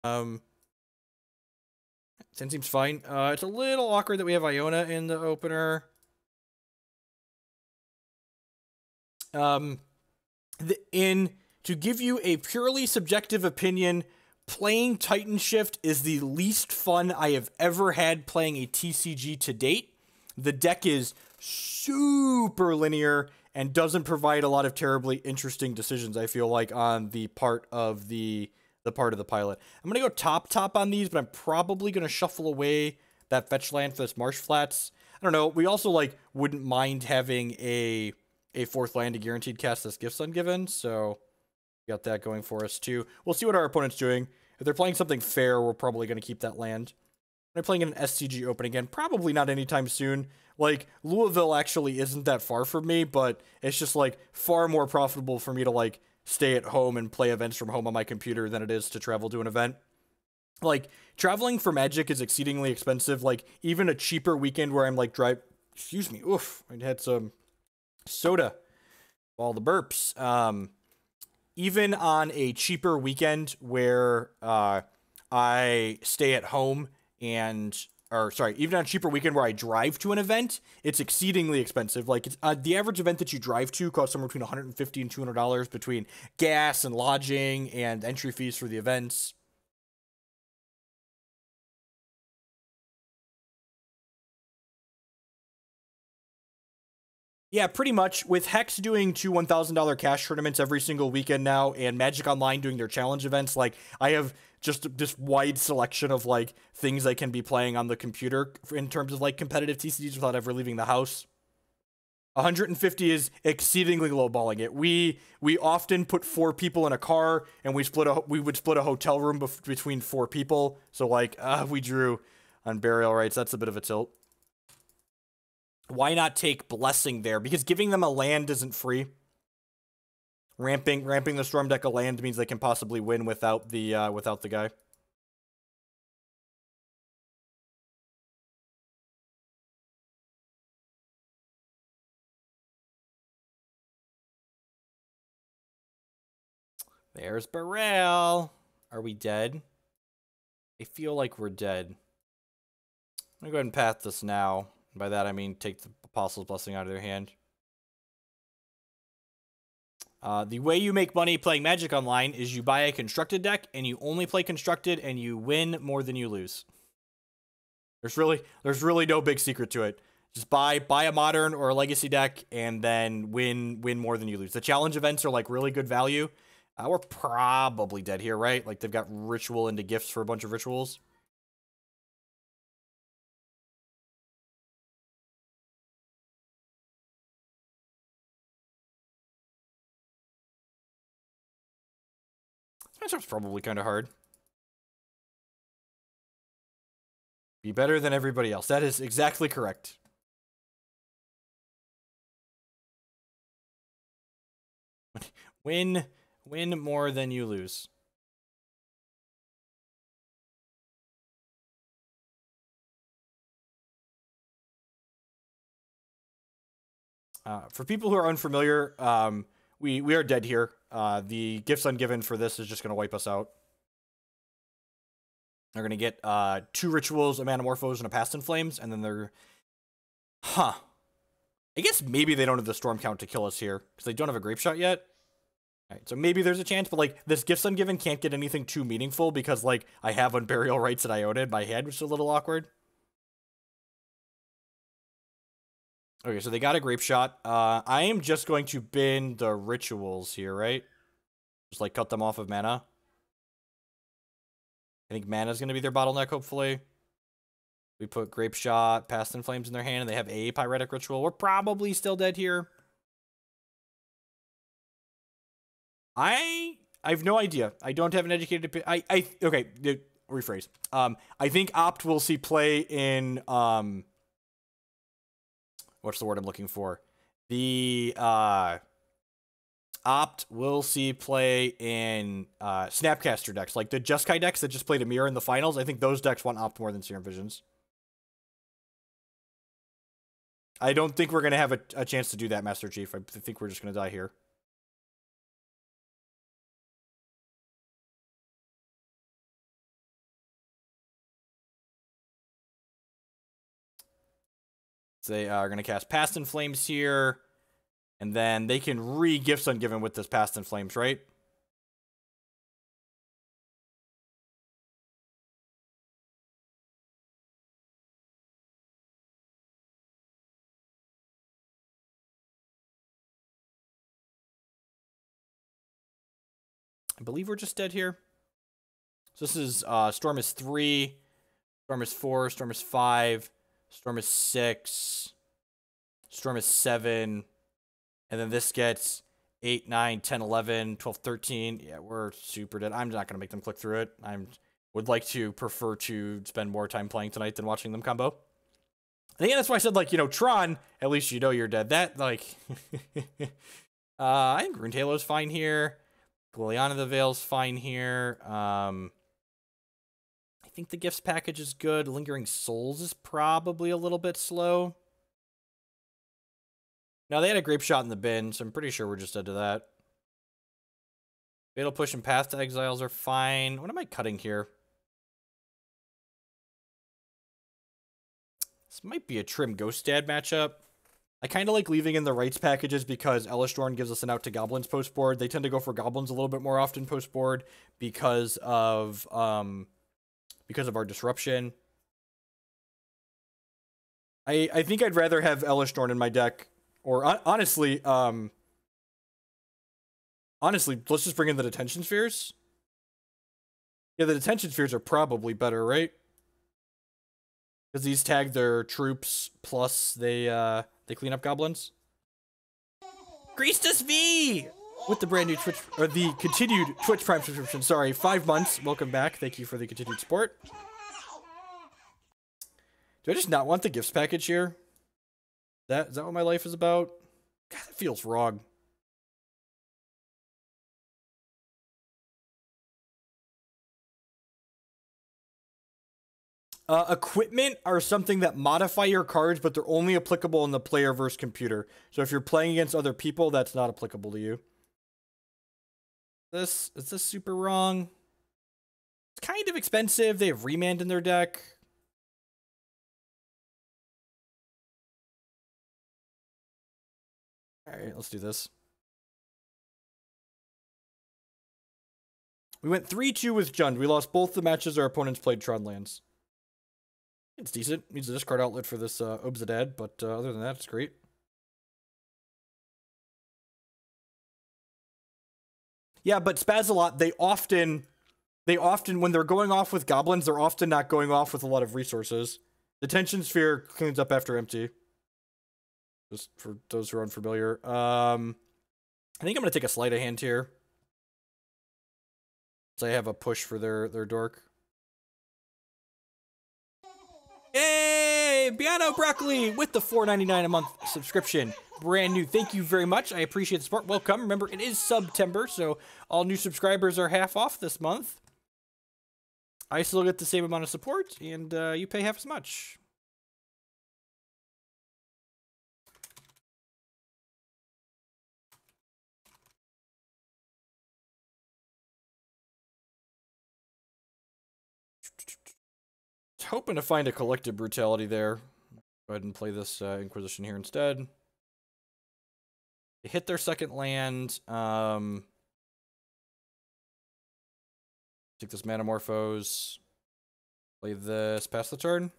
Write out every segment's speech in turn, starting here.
10 seems fine. It's a little awkward that we have Iona in the opener. To give you a purely subjective opinion, playing Titan Shift is the least fun I have ever had playing a TCG to date. The deck is super linear and doesn't provide a lot of terribly interesting decisions, I feel like, on the part of the pilot. I'm going to go top on these, but I'm probably going to shuffle away that fetch land for this Marsh Flats. I don't know. We also, like, wouldn't mind having a fourth land to guaranteed cast this Gifts Ungiven, so got that going for us, too. We'll see what our opponent's doing. If they're playing something fair, we're probably going to keep that land. They're playing in an SCG Open again. Probably not anytime soon. Like, Louisville actually isn't that far from me, but it's just, like, far more profitable for me to, like, stay at home and play events from home on my computer than it is to travel to an event. Like, traveling for Magic is exceedingly expensive. Like, even a cheaper weekend where I'm, like, excuse me, oof, I had some soda. All the burps. Even on a cheaper weekend where I stay at home even on a cheaper weekend where I drive to an event, it's exceedingly expensive. Like, it's the average event that you drive to costs somewhere between $150 and $200 between gas and lodging and entry fees for the events. Yeah, pretty much. With Hex doing two $1,000 cash tournaments every single weekend now, and Magic Online doing their challenge events, like, I have just this wide selection of, like, things I can be playing on the computer in terms of, like, competitive TCGs without ever leaving the house. 150 is exceedingly lowballing it. We often put 4 people in a car, and we would split a hotel room between 4 people. So, like, we drew Unburial Rites. That's a bit of a tilt. Why not take Blessing there? Because giving them a land isn't free. Ramping the Storm deck a land means they can possibly win without the guy. There's Burrell. Are we dead? I feel like we're dead. I'm gonna go ahead and path this now. By that I mean take the Apostle's Blessing out of their hand. The way you make money playing Magic Online is you buy a constructed deck, and you only play constructed, and you win more than you lose. There's really no big secret to it. Just buy a modern or a legacy deck, and then win more than you lose. The challenge events are, like, really good value. We're probably dead here, right? Like, they've got ritual into gifts for a bunch of rituals. This matchup's probably kind of hard. Be better than everybody else. That is exactly correct. Win more than you lose. For people who are unfamiliar, we are dead here. The Gifts Ungiven for this is just going to wipe us out. They're going to get 2 rituals, a Manamorphose, and a Past in Flames, and then they're... Huh. I guess maybe they don't have the Storm count to kill us here, because they don't have a Grape Shot yet. Alright, so maybe there's a chance, but, like, this Gifts Ungiven can't get anything too meaningful, because, like, I have Unburial Rites that I own in my head, which is a little awkward. Okay, so they got a Grape Shot. I am just going to bin the rituals here, right? Just, like, cut them off of mana. I think mana's going to be their bottleneck, hopefully. We put Grape Shot, Past in Flames in their hand, and they have a Pyretic Ritual. We're probably still dead here. I have no idea. I don't have an educated opinion. Okay, rephrase. I think Opt will see play in, what's the word I'm looking for? The, Opt will see play in Snapcaster decks, like the Jeskai decks that just played Emeria in the finals. I think those decks want Opt more than Serum Visions. I don't think we're going to have a chance to do that, Master Chief. I think we're just going to die here. They are going to cast Past in Flames here. And then they can re-Gifts Ungiven with this Past in Flames, right? I believe we're just dead here. So this is Storm is 3, Storm is 4, Storm is 5, Storm is 6, Storm is 7, and then this gets 8, 9, 10, 11, 12, 13. Yeah, we're super dead. I'm not going to make them click through it. I would like to prefer to spend more time playing tonight than watching them combo. And again, that's why I said, like, you know, Tron, at least you know you're dead. That, like, I think Rune Halo's fine here. Liliana the Veil's fine here. I think the Gifts package is good. Lingering Souls is probably a little bit slow. Now, they had a Grape Shot in the bin, so I'm pretty sure we're just dead to that. Fatal Push and Path to Exiles are fine. What am I cutting here? This might be a Trim Ghost Dad matchup. I kind of like leaving in the rights packages because Elesh Norn gives us an out to Goblins post board. They tend to go for Goblins a little bit more often post board because of our disruption. I think I'd rather have Elesh Norn in my deck, or honestly, let's just bring in the Detention Spheres. Yeah, the Detention Spheres are probably better, right? Because these tag their troops, plus they clean up goblins. Greastus V! With the brand new Twitch, or the continued Twitch Prime subscription. Sorry, 5 months. Welcome back. Thank you for the continued support. Do I just not want the gifts package here? Is that what my life is about? God, that feels wrong. Equipment are something that modify your cards, but they're only applicable in the player versus computer. So if you're playing against other people, that's not applicable to you. Is this super wrong? It's kind of expensive. They have Remand in their deck. Alright, let's do this. We went 3-2 with Jund. We lost both the matches our opponents played Tron lands. It's decent. Needs a discard outlet for this Obzedat, but other than that, it's great. Yeah, but Spaz-a-Lot, they often, when they're going off with goblins, they're often not going off with a lot of resources. Detention Sphere cleans up after empty. Just for those who are unfamiliar. I think I'm going to take a sleight of hand here. So I have a push for their dork. Yay! Piano Broccoli with the $4.99 a month subscription. Brand new. Thank you very much. I appreciate the support. Welcome. Remember, it is September, so all new subscribers are half off this month. I still get the same amount of support, and you pay half as much. Hoping to find a Collective Brutality there. Go ahead and play this Inquisition here instead. They hit their second land. Take this Manamorphose. Play this, pass the turn.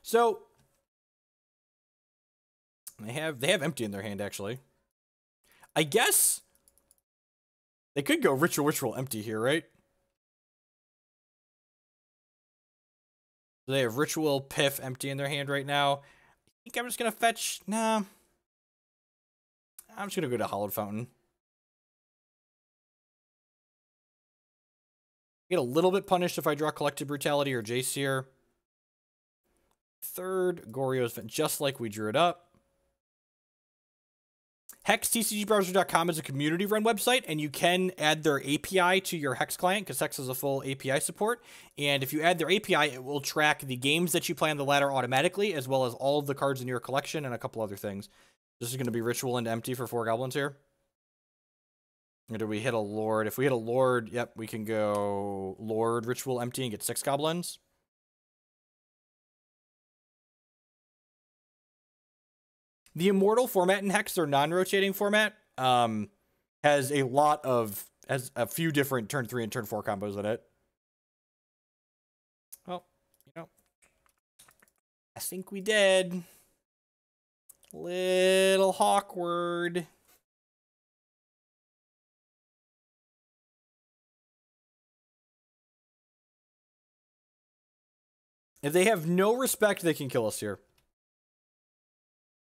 So they have empty in their hand, actually. I guess they could go Ritual empty here, right? So they have Ritual, Piff empty in their hand right now. I think I'm just going to fetch... Nah. I'm just going to go to Hallowed Fountain. Get a little bit punished if I draw Collective Brutality or Jace here. Third, Goryo's just like we drew it up. Hex, TCGbrowser.com is a community-run website, and you can add their API to your Hex client, because Hex has a full API support. And if you add their API, it will track the games that you play on the ladder automatically, as well as all of the cards in your collection and a couple other things. This is going to be Ritual and Empty for 4 goblins here. Or do we hit a Lord? If we hit a Lord, yep, we can go Lord, Ritual Empty, and get 6 goblins. The Immortal format in Hex, their non-rotating format, has a few different turn 3 and turn 4 combos in it. Well, you know, I think we did. Little awkward. If they have no respect, they can kill us here.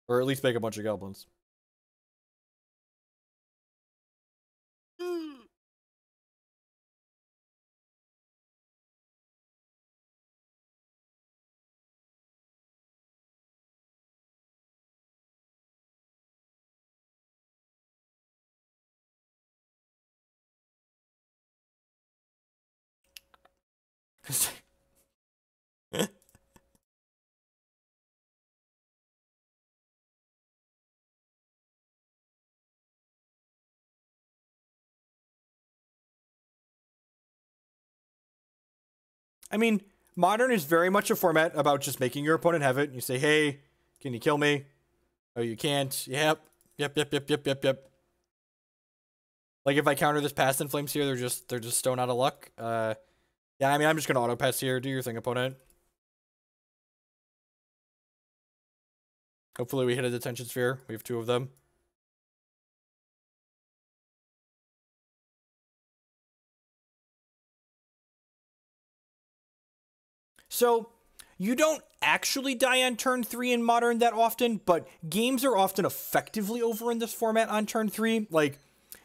Or at least make a bunch of goblins. I mean, Modern is very much a format about just making your opponent have it. And you say, hey, can you kill me? Oh, you can't. Yep. Yep. Like, if I counter this Past in Flames here, they're just stone out of luck. Yeah, I mean, I'm just going to auto-pass here. Do your thing, opponent. Hopefully we hit a Detention Sphere. We have 2 of them. So, you don't actually die on turn 3 in Modern that often, but games are often effectively over in this format on turn 3. Like,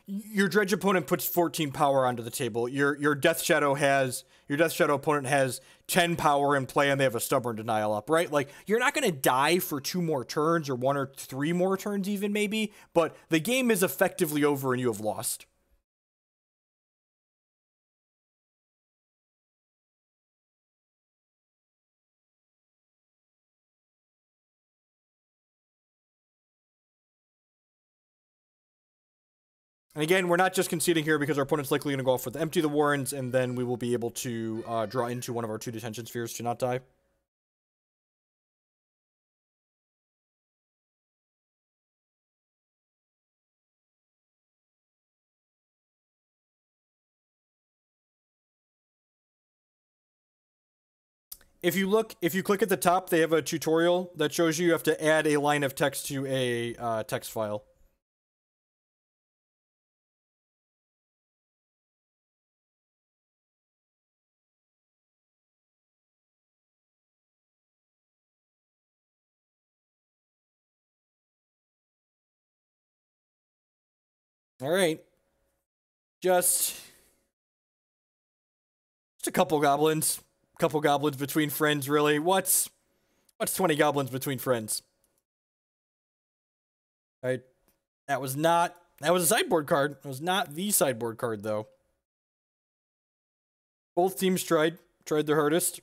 your Dredge opponent puts 14 power onto the table. Your Death Shadow opponent has 10 power in play and they have a Stubborn Denial up, right? Like, you're not going to die for 2 more turns or 1 or 3 more turns even maybe, but the game is effectively over and you have lost. And again, we're not just conceding here because our opponent's likely going to go off with Empty the Warrens, and then we will be able to draw into one of our 2 Detention Spheres to not die. If you click at the top, they have a tutorial that shows you have to add a line of text to a text file. All right. Just a couple goblins. Couple goblins between friends, really. What's 20 goblins between friends? All right. That was a sideboard card. It was not the sideboard card, though. Both teams tried their hardest.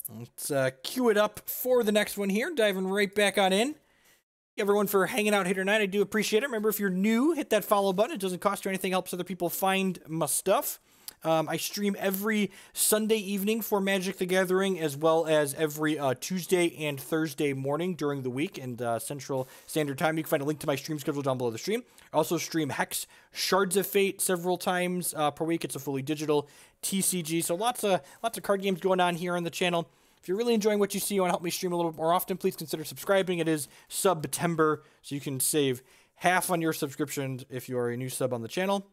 Let's queue it up for the next one here. Diving right back on in. Everyone for hanging out here tonight. I do appreciate it. Remember, if you're new, hit that follow button. It doesn't cost you anything. Helps other people find my stuff. I stream every Sunday evening for Magic the Gathering, as well as every Tuesday and Thursday morning during the week and Central Standard Time. You can find a link to my stream schedule down below the stream. I also stream Hex Shards of Fate several times per week. It's a fully digital TCG. So lots of card games going on here on the channel. If you're really enjoying what you see, you want to help me stream a little bit more often, please consider subscribing. It is September, so you can save half on your subscription if you are a new sub on the channel.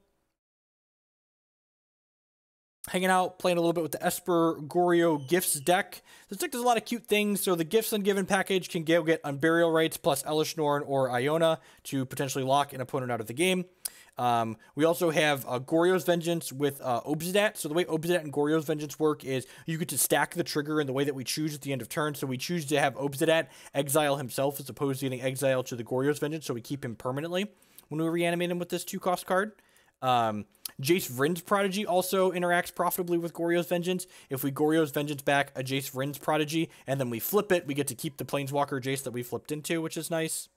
Hanging out, playing a little bit with the Esper Goryo Gifts deck. This deck does a lot of cute things. So the Gifts Ungiven package can go get Unburial Rites plus Elesh, Norn, or Iona to potentially lock an opponent out of the game. We also have Goryo's Vengeance with Obzedat. So the way Obzedat and Goryo's Vengeance work is you get to stack the trigger in the way that we choose at the end of turn. So we choose to have Obzedat exile himself as opposed to getting exile to the Goryo's Vengeance, so we keep him permanently when we reanimate him with this 2-cost card. Jace Vryn's Prodigy also interacts profitably with Goryo's Vengeance. If we Goryo's Vengeance back a Jace Vryn's Prodigy, and then we flip it, we get to keep the Planeswalker Jace that we flipped into, which is nice.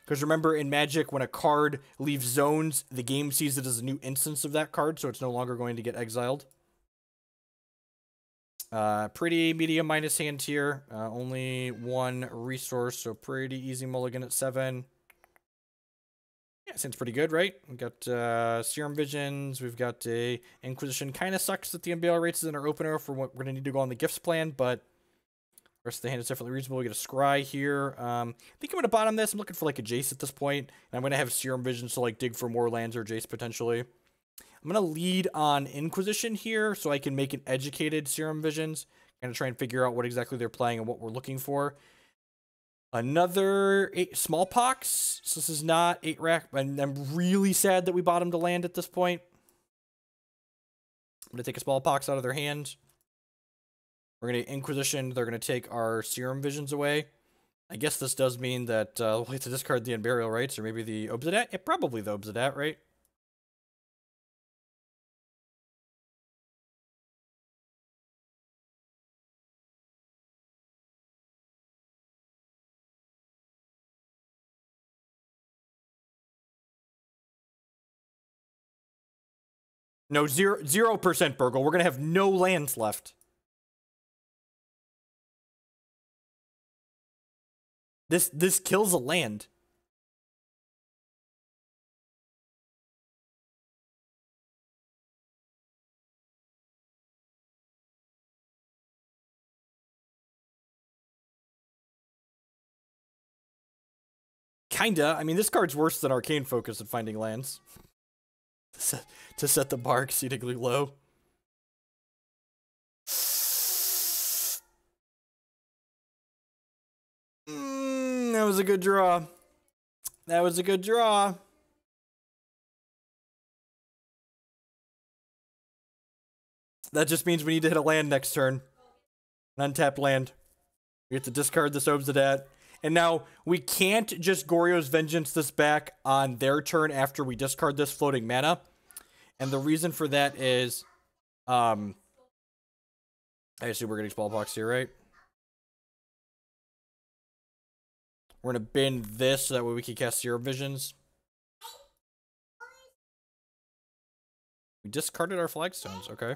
Because remember, in Magic, when a card leaves zones, the game sees it as a new instance of that card, so it's no longer going to get exiled. Pretty medium minus hand tier. Only one resource, so pretty easy mulligan at 7. Yeah, seems pretty good, right? We've got Serum Visions. We've got a Inquisition. Kind of sucks that the Unburial Rites is in our opener for what we're going to need to go on the Gifts plan, but the rest of the hand is definitely reasonable. We get a Scry here. I think I'm going to bottom this. I'm looking for like a Jace at this point, and I'm going to have Serum Visions to like dig for more lands or Jace potentially. I'm going to lead on Inquisition here so I can make an educated Serum Visions. I'm going to try and figure out what exactly they're playing and what we're looking for. Another 8 Smallpox. So this is not 8 rack. And I'm really sad that we bottomed a land at this point. I'm going to take a Smallpox out of their hand. We're going to Inquisition. They're going to take our Serum Visions away. I guess this does mean that we'll have to discard the Unburial Rites or maybe the Obzedat. Yeah, probably the Obzedat, right? No, 0% Burgle. We're going to have no lands left. This kills a land. Kinda. I mean, this card's worse than Arcane Focus at finding lands. To set the bar exceedingly low. That was a good draw. That was a good draw. That just means we need to hit a land next turn. An untapped land. We have to discard this Obzedat. And now, we can't just Goryo's Vengeance this back on their turn after we discard this floating mana. And the reason for that is, I assume we're getting Smallpox here, right? We're going to bin this so that way we can cast Serum Visions. We discarded our Flagstones, okay.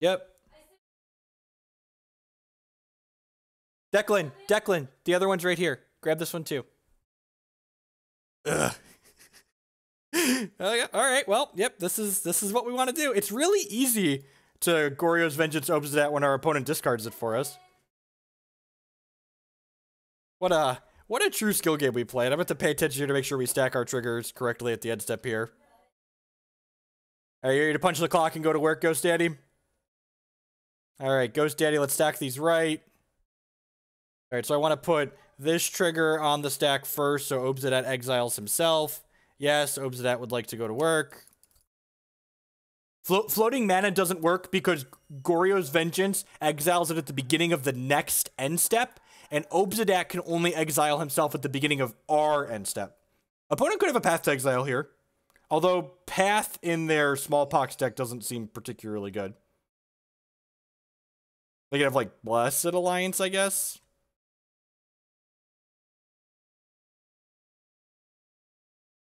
Yep. Declan, the other one's right here. Grab this one too. Ugh. All right, well, yep, this is what we want to do. It's really easy to Goryo's Vengeance Obzedat when our opponent discards it for us. What a true skill game we played. I'm going to pay attention here to make sure we stack our triggers correctly at the end step here. Are you ready to punch the clock and go to work, Ghost Daddy? Alright, Ghost Daddy, let's stack these right. Alright, so I want to put this trigger on the stack first, so Obzedat exiles himself. Yes, Obzedat would like to go to work. Floating mana doesn't work because Goryo's Vengeance exiles it at the beginning of the next end step, and Obzedat can only exile himself at the beginning of our end step. Opponent could have a Path to Exile here, although Path in their Smallpox deck doesn't seem particularly good. They could have, like, Blessed Alliance, I guess.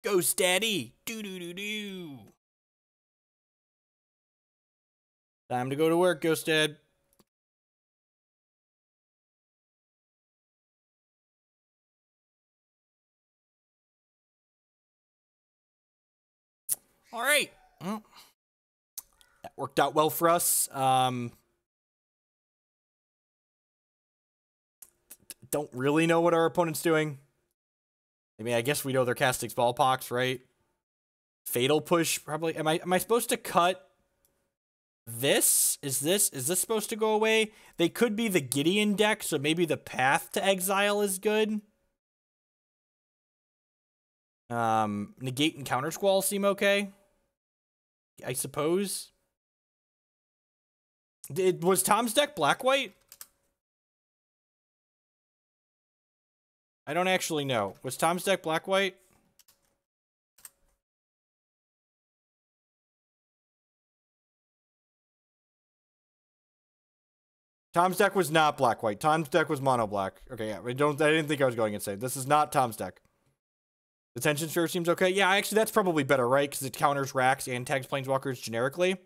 Ghost Daddy! Do-do-do-do! Time to go to work, Ghost Dad. Alright. Well, that worked out well for us. Don't really know what our opponent's doing. I mean, I guess we know they're casting Smallpox, right? Fatal Push, probably. Am I supposed to cut this? Is this supposed to go away? They could be the Gideon deck, so maybe the Path to Exile is good. Negate and Counter Squall seem okay, I suppose. Was Tom's deck black-white? I don't actually know. Was Tom's deck black-white? Tom's deck was not black-white. Tom's deck was mono-black. Okay, yeah, I didn't think I was going insane. This is not Tom's deck. Detention Sphere seems okay. Yeah, actually, that's probably better, right? Because it counters racks and tags planeswalkers generically.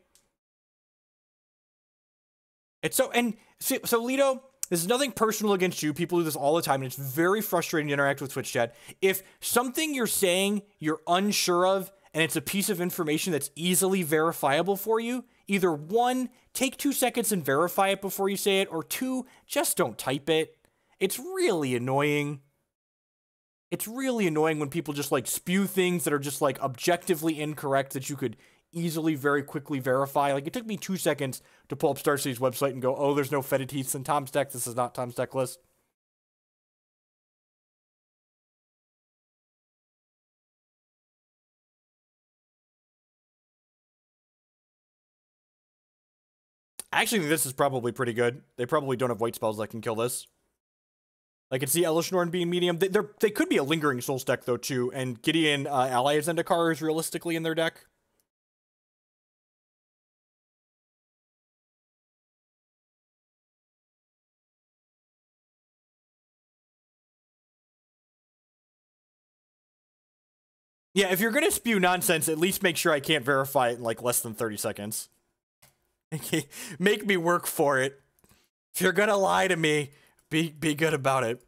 It's so, and so Lido, this is nothing personal against you. People do this all the time, and it's very frustrating to interact with Twitch chat. If something you're saying you're unsure of, and it's a piece of information that's easily verifiable for you, either one, take 2 seconds and verify it before you say it, or two, just don't type it. It's really annoying. It's really annoying when people just like spew things that are just like objectively incorrect that you could easily very quickly verify. Like it took me 2 seconds to pull up Starseize's website and go, oh, there's no Fetid Heaths in Tom's deck. This is not Tom's deck list. I actually think this is probably pretty good. They probably don't have white spells that can kill this. I can see Elesh Norn being medium. They could be a Lingering Souls deck, though, too. And Gideon Ally of Zendikar is realistically in their deck. Yeah, if you're going to spew nonsense, at least make sure I can't verify it in, like, less than 30 seconds. Okay, make me work for it. If you're going to lie to me, be good about it.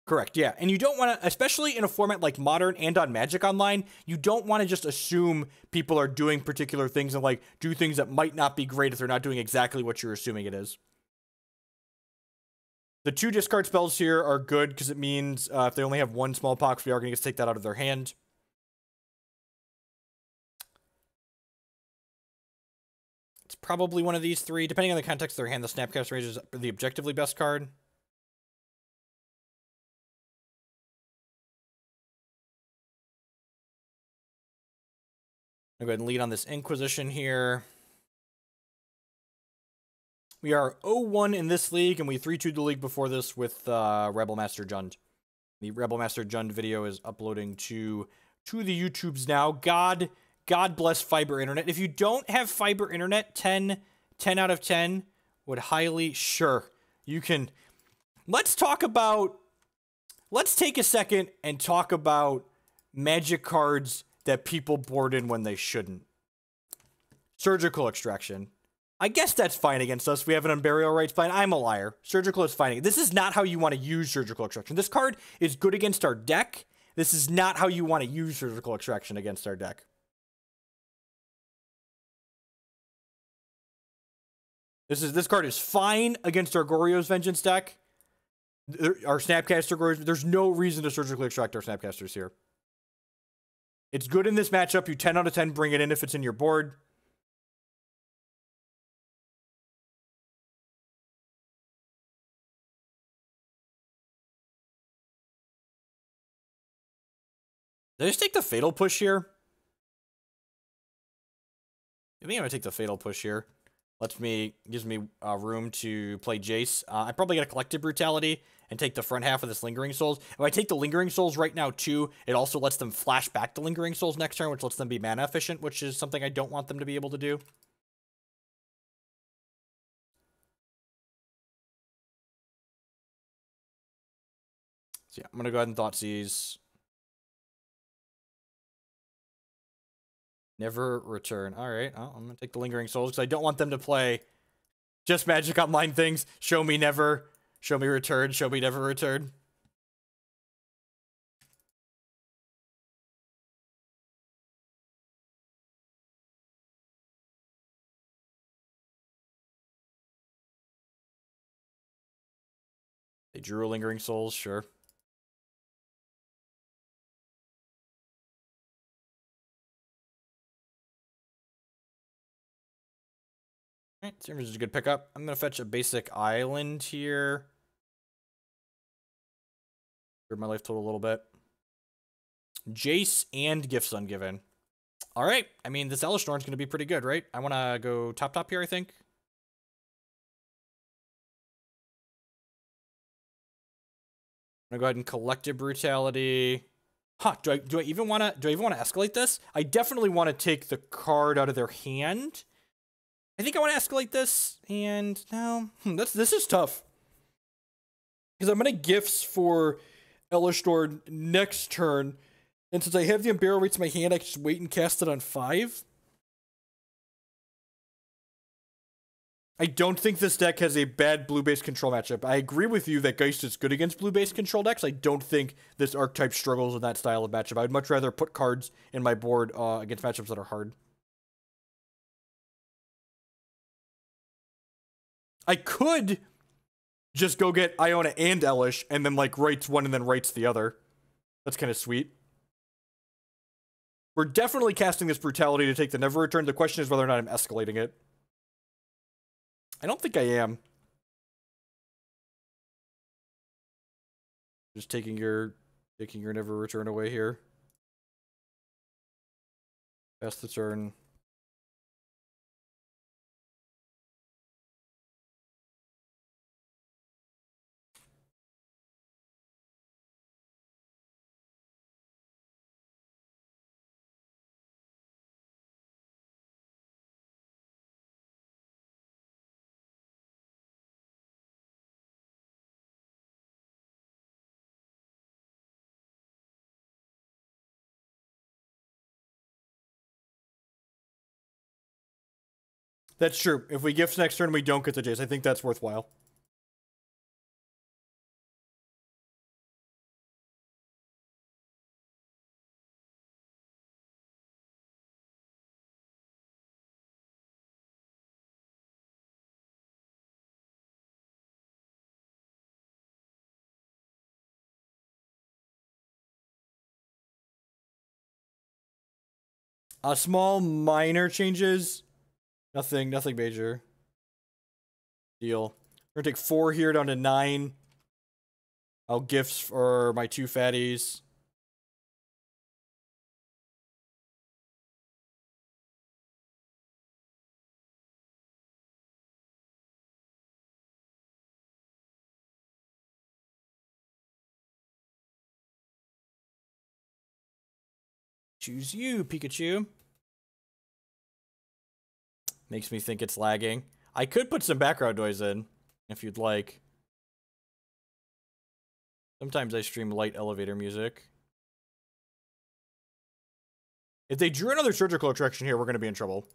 Correct, yeah. And you don't want to, especially in a format like Modern and on Magic Online, you don't want to just assume people are doing particular things and, like, do things that might not be great if they're not doing exactly what you're assuming it is. The 2 discard spells here are good because it means if they only have 1 Smallpox, we are going to take that out of their hand. It's probably one of these 3. Depending on the context of their hand, the Snapcaster Mage is the objectively best card. I'll go ahead and lead on this Inquisition here. We are 0-1 in this league, and we 3-2'd the league before this with Rebel Master Jund. The Rebel Master Jund video is uploading to the YouTubes now. God bless fiber internet. If you don't have fiber internet, 10 out of 10 would highly, sure, you can. Let's take a second and talk about Magic cards that people board in when they shouldn't. Surgical Extraction. I guess that's fine against us. We have an Unburial Rites fine. I'm a liar. Surgical is fine. This is not how you want to use Surgical Extraction. This card is good against our deck. This is not how you want to use Surgical Extraction against our deck. This card is fine against our Goryo's Vengeance deck. Our Snapcaster Goryo's. There's no reason to Surgically Extract our Snapcasters here. It's good in this matchup. You 10 out of 10 bring it in if it's in your board. Did I just take the Fatal Push here? I think I'm going to take the Fatal Push here. Gives me room to play Jace. I probably get a Collective Brutality and take the front half of this Lingering Souls. If I take the Lingering Souls right now, too, it also lets them flash back to Lingering Souls next turn, which lets them be mana efficient, which is something I don't want them to be able to do. So yeah, I'm going to go ahead and Thoughtseize. Never return. All right. Oh, I'm going to take the Lingering Souls because I don't want them to play just Magic Online things. Show me never. Show me return. Show me never return. They drew a Lingering Souls. Sure. Alright, Serum Visions is a good pickup. I'm going to fetch a basic island here. Grab my life total a little bit. Jace and Gifts Ungiven. Alright, I mean, this Elesh Norn's going to be pretty good, right? I want to go top here, I think. I'm going to go ahead and Collective Brutality. Huh, do I even want to escalate this? I definitely want to take the card out of their hand. I think I want to escalate this, and no, this is tough. Because I'm going to Gifts for Elesh Norn next turn, and since I have the Unburial Rites in my hand, I can just wait and cast it on 5. I don't think this deck has a bad blue-based control matchup. I agree with you that Geist is good against blue-based control decks. I don't think this archetype struggles with that style of matchup. I would much rather put cards in my board against matchups that are hard. I could just go get Iona and Elesh, and then, like, writes one and then writes the other. That's kind of sweet. We're definitely casting this Brutality to take the Never Return. The question is whether or not I'm escalating it. I don't think I am. Just taking your Never Return away here. Pass the turn. That's true. If we gift next turn, we don't get the Jace. I think that's worthwhile. Small, minor changes. Nothing major. Deal. We're gonna take 4 here down to 9. I'll Gifts for my 2 fatties. Choose you, Pikachu. Makes me think it's lagging. I could put some background noise in, if you'd like. Sometimes I stream light elevator music. If they drew another surgical attraction here, we're going to be in trouble.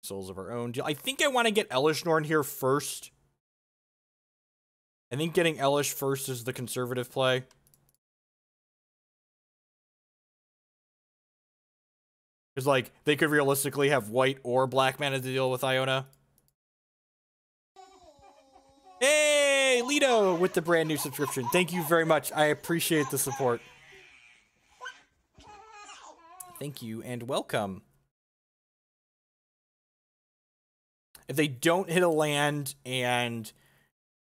Souls of our own. I think I want to get Elesh Norn here first. I think getting Elesh first is the conservative play. Because, like, they could realistically have white or black mana to deal with Iona. Hey, Lido with the brand new subscription. Thank you very much. I appreciate the support. Thank you and welcome. If they don't hit a land and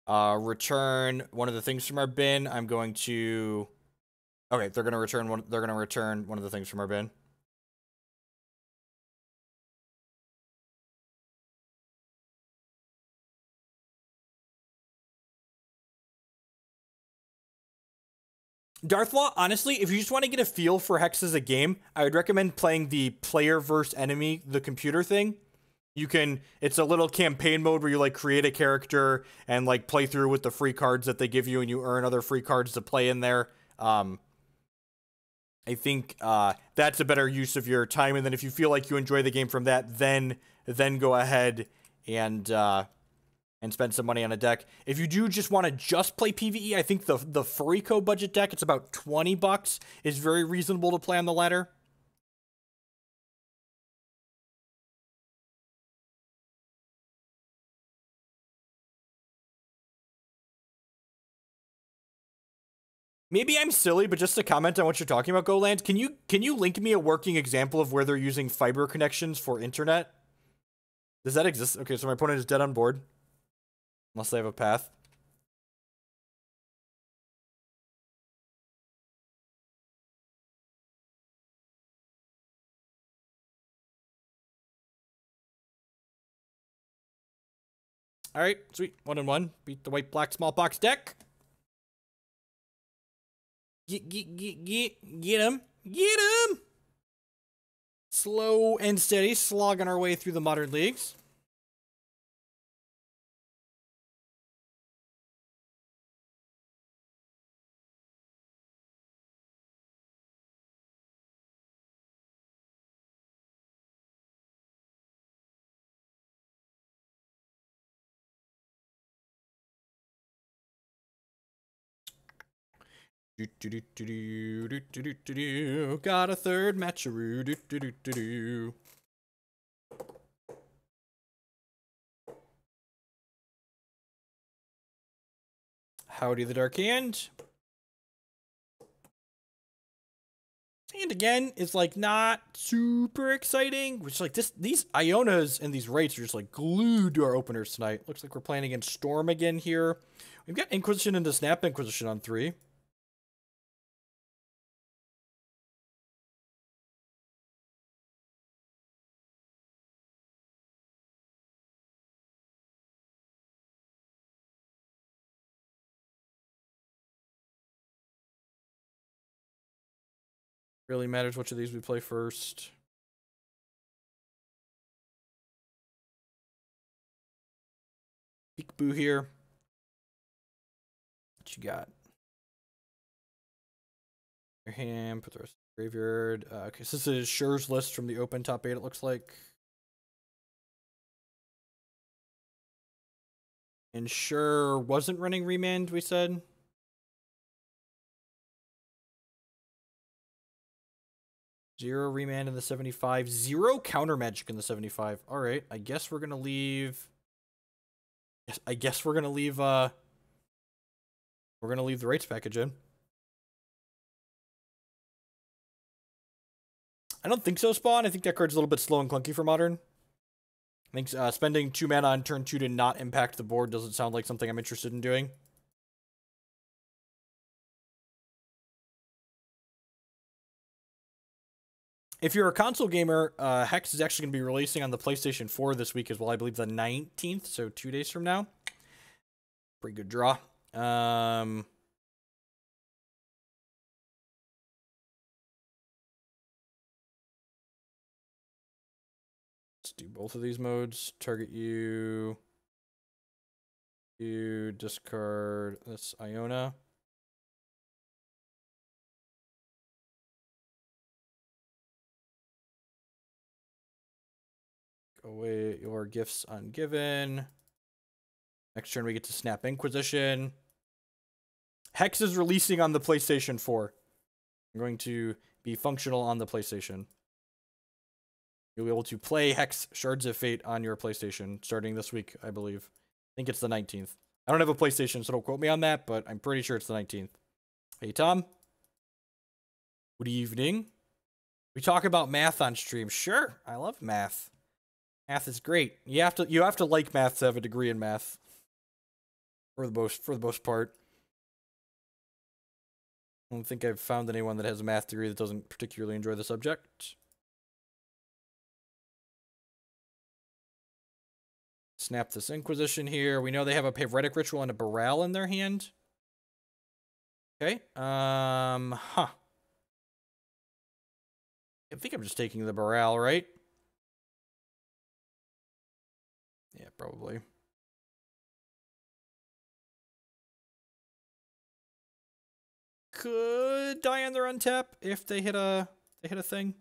return one of the things from our bin, I'm going to... Okay, they're going to return one. They're going to return one of the things from our bin. Darthlaw, honestly, if you just want to get a feel for Hex as a game, I would recommend playing the player versus enemy, the computer thing. You can, it's a little campaign mode where you, like, create a character and, like, play through with the free cards that they give you, and you earn other free cards to play in there. I think that's a better use of your time, and then if you feel like you enjoy the game from that, then go ahead and spend some money on a deck. If you do just want to just play PvE, I think the Furico budget deck, it's about $20, is very reasonable to play on the ladder. Maybe I'm silly, but just to comment on what you're talking about, GoLand, can you link me a working example of where they're using fiber connections for internet? Does that exist? Okay, so my opponent is dead on board. Unless they have a path. Alright, sweet. 1-1. Beat the white-black small box deck. Get him. Get him! Slow and steady, slogging our way through the Modern Leagues. Got a third matcheroo. Howdy the Dark Hand. And again, it's like not super exciting. Which like these Ionas and these Rites are just like glued to our openers tonight. Looks like we're playing against Storm again here. We've got Inquisition into Snap Inquisition on 3. Really matters which of these we play first. Peekaboo here. What you got? Your hand, put the rest of the graveyard. Okay, so this is Sure's list from the open top 8, it looks like. And Sure wasn't running Remand, we said. Zero Remand in the 75. Zero Counter Magic in the 75. Alright, I guess we're gonna leave... Yes, I guess we're gonna leave, we're gonna leave the Rites package in. I don't think so, Spawn. I think that card's a little bit slow and clunky for Modern. I think spending 2 mana on turn 2 to not impact the board doesn't sound like something I'm interested in doing. If you're a console gamer, Hex is actually going to be releasing on the PlayStation 4 this week as well. I believe the 19th, so 2 days from now. Pretty good draw. Let's do both of these modes. Target you. You discard this Iona. Go away your Gifts Ungiven. Next turn we get to Snap Inquisition. Hex is releasing on the PlayStation 4. I'm going to be functional on the PlayStation. You'll be able to play Hex Shards of Fate on your PlayStation starting this week, I believe. I think it's the 19th. I don't have a PlayStation, so don't quote me on that, but I'm pretty sure it's the 19th. Hey, Tom. Good evening. We talk about math on stream. Sure, I love math. Math is great. You have to like math to have a degree in math. For the most part. I don't think I've found anyone that has a math degree that doesn't particularly enjoy the subject. Snap this Inquisition here. We know they have a Pavretic Ritual and a Baral in their hand. Okay. I think I'm just taking the Baral, right? Yeah, probably. Could die on their untap if they hit a thing.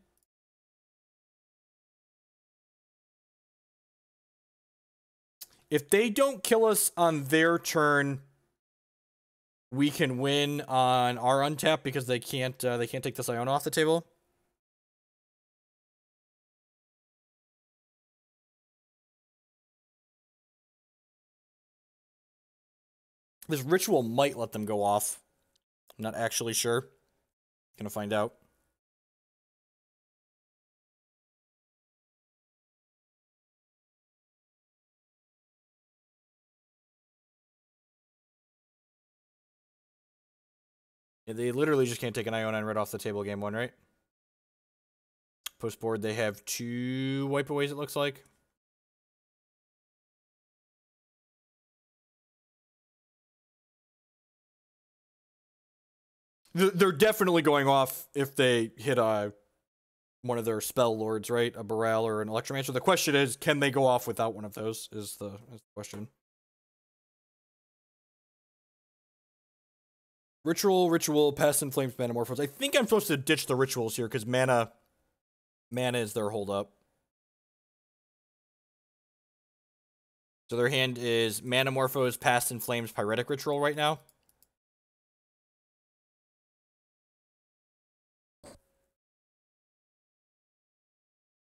If they don't kill us on their turn, we can win on our untap because they can't take this Iona off the table. This ritual might let them go off. I'm not actually sure. Gonna find out. Yeah, they literally just can't take an Iona and right off the table game 1, right? Post board, they have 2 wipe-aways, it looks like. They're definitely going off if they hit one of their spell lords, right? A Boral or an Electromancer. The question is, can they go off without one of those? Is the question. Ritual, Past in Flames, Manamorphose. I think I'm supposed to ditch the rituals here because mana is their holdup. So their hand is Manamorphose, Past in Flames, Pyretic Ritual right now.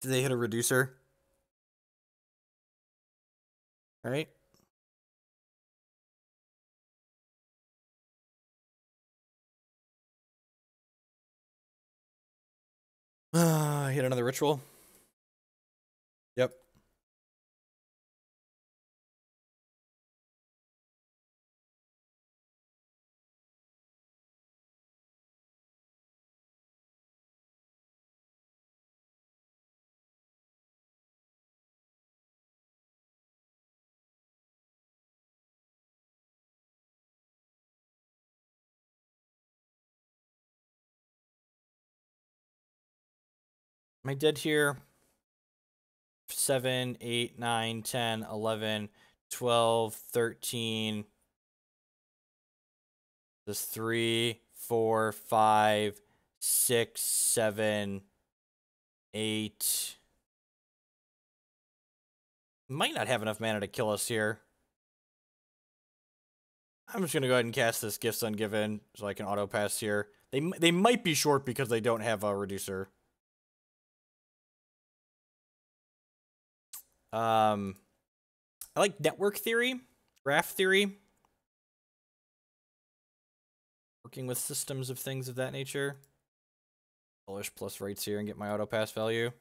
Did they hit a reducer? All right. Hit another ritual. Yep. Am I dead here? 7, 8, 9, 10, 11, 12, 13. There's 3, 4, 5, 6, 7, 8. Might not have enough mana to kill us here. I'm just going to go ahead and cast this Gifts Ungiven so I can auto pass here. They might be short because they don't have a reducer. I like network theory, graph theory. Working with systems of things of that nature. Elesh plus rights here and get my auto pass value.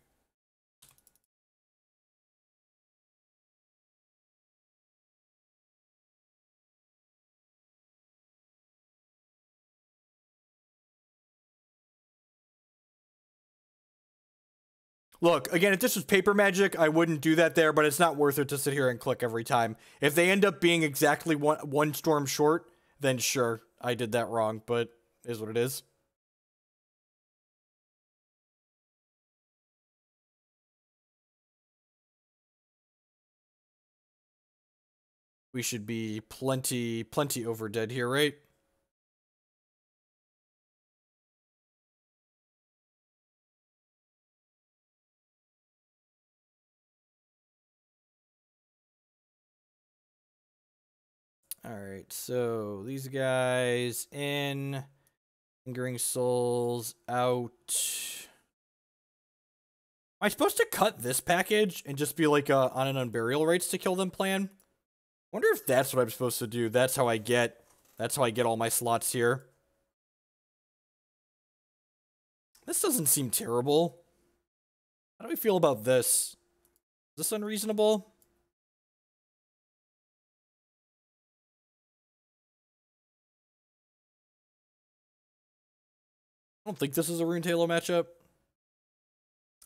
Look, again, if this was paper magic, I wouldn't do that there, but it's not worth it to sit here and click every time. If they end up being exactly one storm short, then sure, I did that wrong, but it is what it is. We should be plenty over dead here, right? Alright, so these guys in. Lingering Souls out. Am I supposed to cut this package and just be like on an Unburial Rites to kill them plan? Wonder if that's what I'm supposed to do. That's how I get all my slots here. This doesn't seem terrible. How do we feel about this? Is this unreasonable? I don't think this is a Ruined Halo matchup.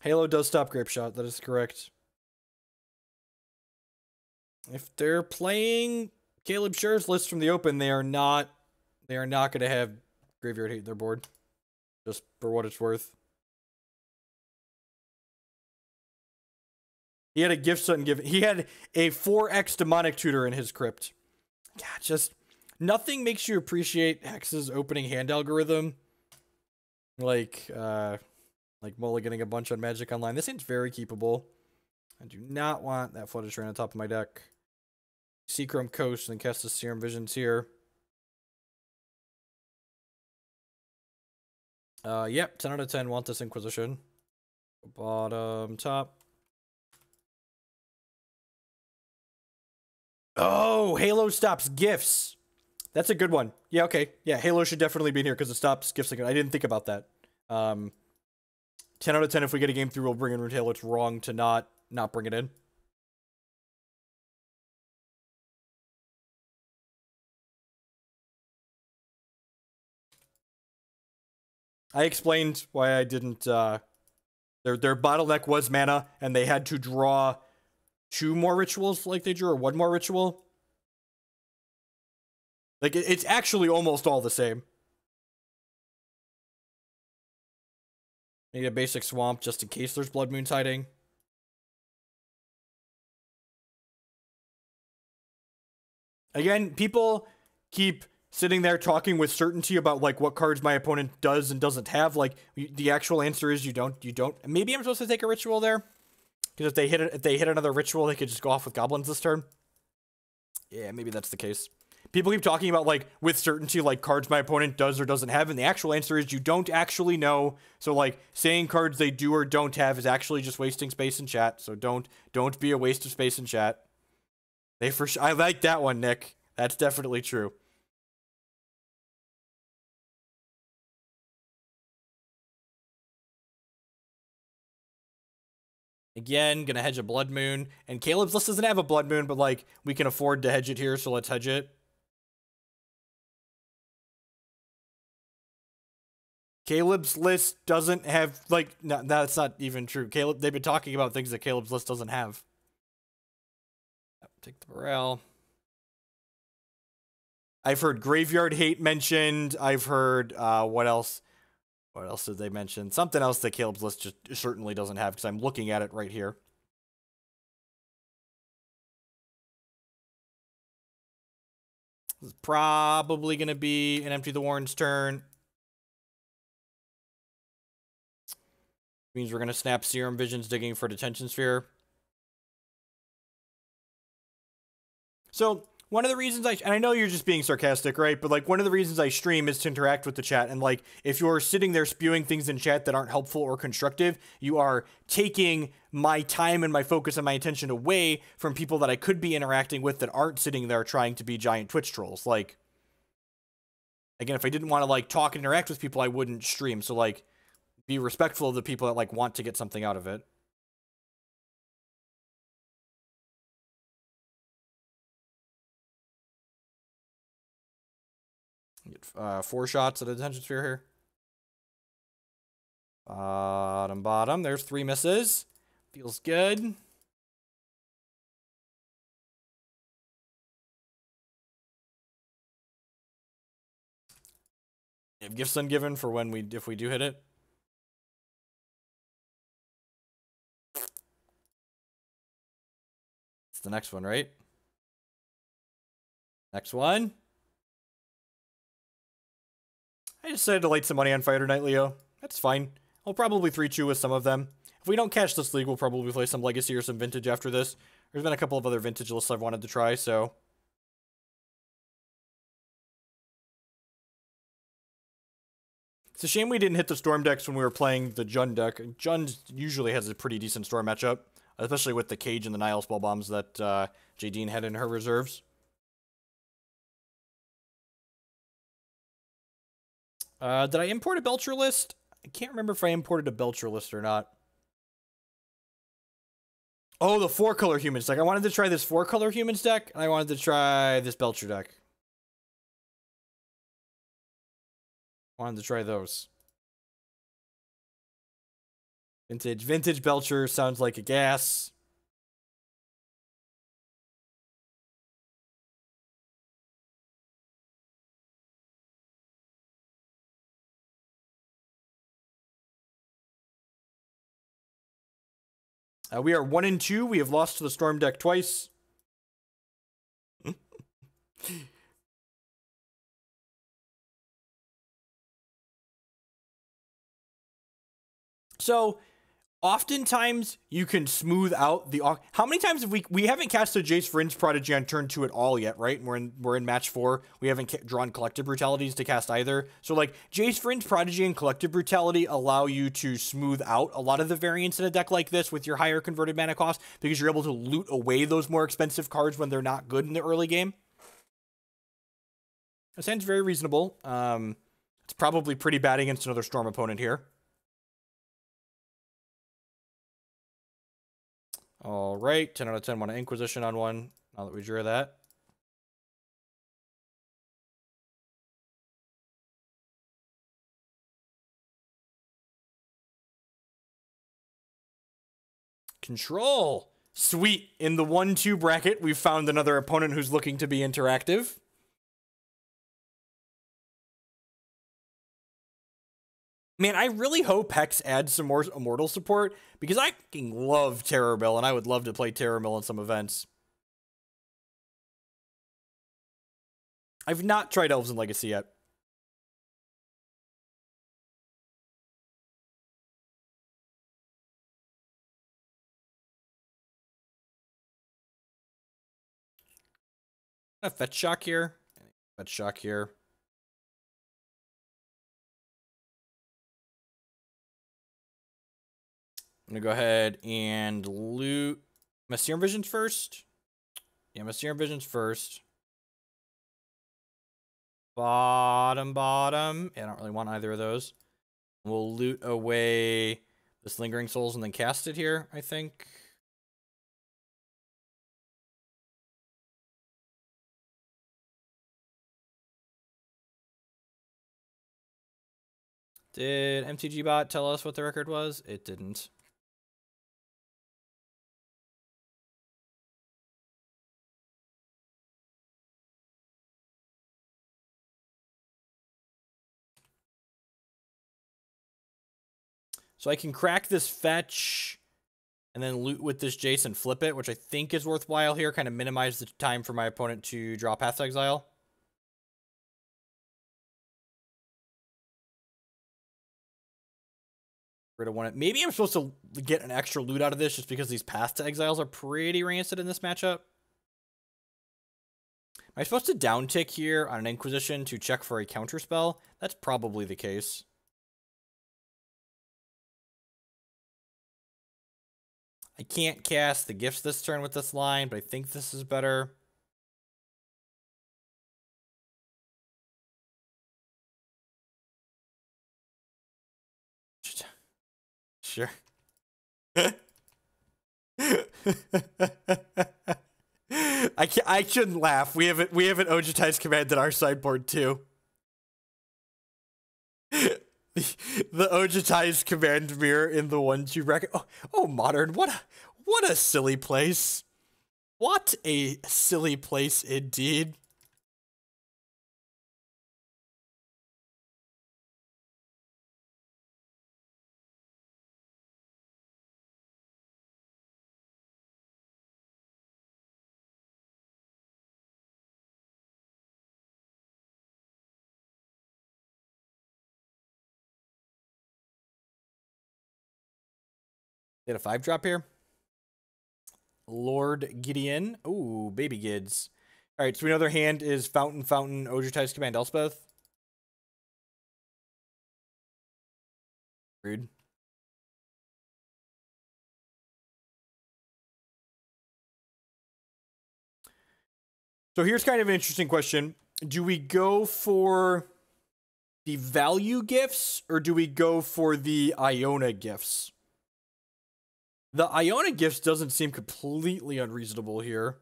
Halo does stop Grape Shot, that is correct. If they're playing Caleb Scher's list from the open, they are not going to have Graveyard Hate in their board. Just for what it's worth. He had a Gifts Ungiven. He had a 4x Demonic Tutor in his crypt. God, just nothing makes you appreciate Hex's opening hand algorithm. Like mulliganing a bunch on Magic Online. This ain't very keepable. I do not want that Flooded Strand on top of my deck. Seachrome Coast and cast the Serum Visions here. Yep, 10 out of 10 want this Inquisition. Bottom, top. Oh, Halo stops gifts. That's a good one. Yeah, okay. Yeah, Halo should definitely be in here because it stops gifts again. I didn't think about that. 10 out of 10 if we get a game through, we'll bring in Ruined Halo. It's wrong to not bring it in. I explained why I didn't, their bottleneck was mana, and they had to draw 2 more rituals like they drew, or 1 more ritual. Like, it's actually almost all the same. Need a basic swamp just in case there's Blood Moons hiding. Again, people keep sitting there talking with certainty about like what cards my opponent does and doesn't have. Like the actual answer is you don't. Maybe I'm supposed to take a ritual there, because if they hit another ritual, they could just go off with goblins this turn. Yeah, maybe that's the case. People keep talking about like with certainty like cards my opponent does or doesn't have, and the actual answer is you don't actually know. So like saying cards they do or don't have is actually just wasting space in chat. So don't be a waste of space in chat. I like that one, Nick. That's definitely true. Again, gonna hedge a Blood Moon. And Caleb's list doesn't have a Blood Moon, but like we can afford to hedge it here, so let's hedge it. Caleb's list doesn't have, like, no, that's not even true. They've been talking about things that Caleb's list doesn't have. Take the morale. I've heard Graveyard Hate mentioned. I've heard, what else? What else did they mention? Something else that Caleb's list just certainly doesn't have, because I'm looking at it right here. This is probably going to be an Empty the Warren's turn. Means we're going to snap Serum Visions, digging for Detention Sphere. So, one of the reasons and I know you're just being sarcastic, right? But, like, one of the reasons I stream is to interact with the chat. And, like, if you're sitting there spewing things in chat that aren't helpful or constructive, you are taking my time and my focus and my attention away from people that I could be interacting with that aren't sitting there trying to be giant Twitch trolls. Like, again, if I didn't want to, like, talk and interact with people, I wouldn't stream. So, like, be respectful of the people that, like, want to get something out of it. Get 4 shots at a Detention Sphere here. Bottom. There's 3 misses. Feels good. You have Gifts Ungiven for if we do hit it. It's the next one, right? Next one. I decided to light some money on Fighter Knight, Leo. That's fine. I'll probably 3-2 with some of them. If we don't catch this league, we'll probably play some Legacy or some Vintage after this. There's been a couple of other Vintage lists I've wanted to try, so... It's a shame we didn't hit the Storm decks when we were playing the Jund deck. Jund usually has a pretty decent Storm matchup, especially with the Cage and the Nihil spell bombs that Jadine had in her reserves. Did I import a Belcher list? I can't remember if I imported a Belcher list or not. Oh, the 4-color Humans deck. I wanted to try this 4-color Humans deck, and I wanted to try this Belcher deck. Wanted to try those. Vintage Belcher sounds like a gas. We are 1-2. We have lost to the Storm deck twice. So, oftentimes you can smooth out the... How many times have we haven't casted Jace Vryn's Prodigy on turn 2 at all yet, right? We're in match 4. We haven't drawn Collective Brutalities to cast either. So, like, Jace Vryn's Prodigy and Collective Brutality allow you to smooth out a lot of the variance in a deck like this with your higher converted mana cost, because you're able to loot away those more expensive cards when they're not good in the early game. That sounds very reasonable. It's probably pretty bad against another Storm opponent here. All right, 10 out of 10. Want an Inquisition on one, now that we drew that. Control. Sweet. In the 1-2 bracket, we've found another opponent who's looking to be interactive. Man, I really hope Hex adds some more Immortal support, because I fucking love Terror Mill, and I would love to play Terror Mill in some events. I've not tried Elves in Legacy yet. A Fetch Shock here. Fetch Shock here. I'm gonna go ahead and loot my Serum Visions first. Yeah, my Serum Visions first. Bottom. Yeah, I don't really want either of those. We'll loot away this Lingering Souls and then cast it here, I think. Did MTG Bot tell us what the record was? It didn't. So I can crack this fetch and then loot with this Jace and flip it, which I think is worthwhile here. Kind of minimize the time for my opponent to draw Path to Exile. Maybe I'm supposed to get an extra loot out of this just because these Path to Exiles are pretty rancid in this matchup. Am I supposed to downtick here on an Inquisition to check for a counterspell? That's probably the case. I can't cast the Gifts this turn with this line, but I think this is better. Sure. I shouldn't laugh. We have an Obzedat command in our sideboard too. The Obzedat command mirror in the 1/2 bracket. Oh, Modern, what a silly place. What a silly place indeed. Get a 5-drop here. Lord Gideon. Ooh, baby Gids. All right, so we know their hand is Fountain, Obzedat command, Elspeth. Rude. So here's kind of an interesting question. Do we go for the value gifts or do we go for the Iona gifts? The Iona gifts doesn't seem completely unreasonable here.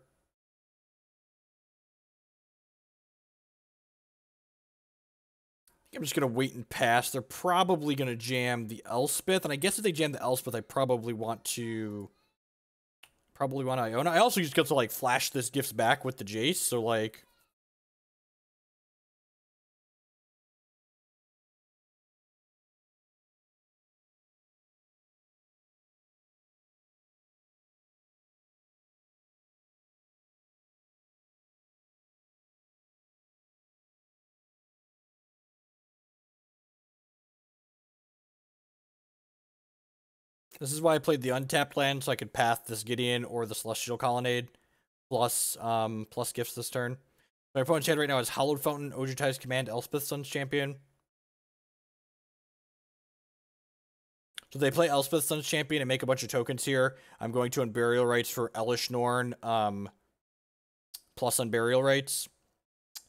I'm just going to wait and pass. They're probably going to jam the Elspeth. And I guess if they jam the Elspeth, I probably want Iona. I also just get to, like, flash this gifts back with the Jace. So, like... This is why I played the untapped land, so I could path this Gideon or the Celestial Colonnade, plus gifts this turn. My opponent's hand right now is Hallowed Fountain, Obzedat command, Elspeth Sun's Champion. So they play Elspeth Sun's Champion and make a bunch of tokens here. I'm going to Unburial Rites for Elesh Norn, plus Unburial Rites.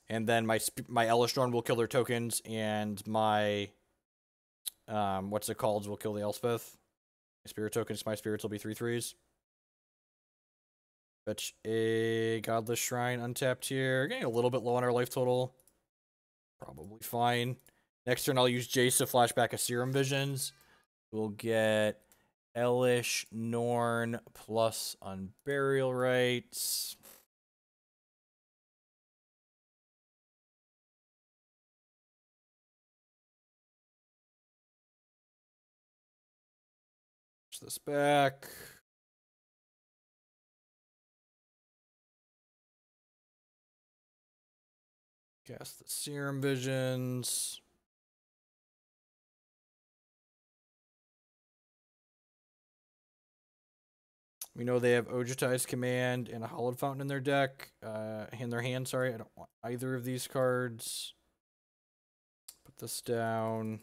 And then my Elesh Norn will kill their tokens, and my, what's it called, will kill the Elspeth. Spirit tokens, my spirits will be 3/3s. Fetch a Godless Shrine untapped here. Getting a little bit low on our life total. Probably fine. Next turn, I'll use Jace to flash back a Serum Visions. We'll get Elesh, Norn, plus Unburial Rites. Push this back. Cast the Serum Visions. We know they have Obzedat's Command and a Hallowed Fountain in their deck. In their hand, sorry. I don't want either of these cards. Put this down.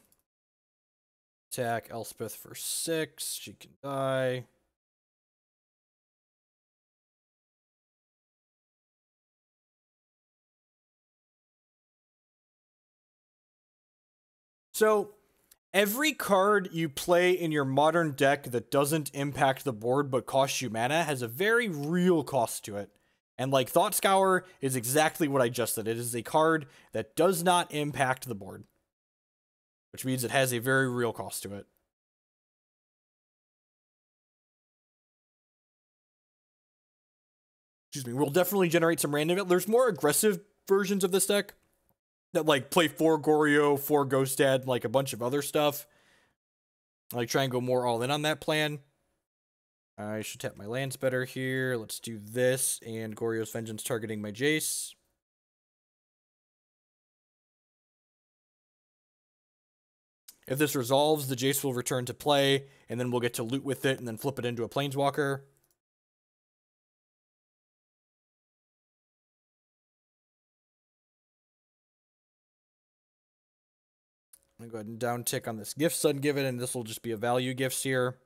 Attack Elspeth for 6. She can die. So, every card you play in your modern deck that doesn't impact the board but costs you mana has a very real cost to it. And like Thought Scour is exactly what I just said. It is a card that does not impact the board, which means it has a very real cost to it. Excuse me. We'll definitely generate some random. There's more aggressive versions of this deck that like play 4 Goryo, 4 Ghost Dad, like a bunch of other stuff. Like try and go more all in on that plan. I should tap my lands better here. Let's do this and Goryo's Vengeance targeting my Jace. If this resolves, the Jace will return to play, and then we'll get to loot with it and then flip it into a Planeswalker. I'm going to go ahead and down tick on this Gifts Ungiven, and this will just be a value gifts here.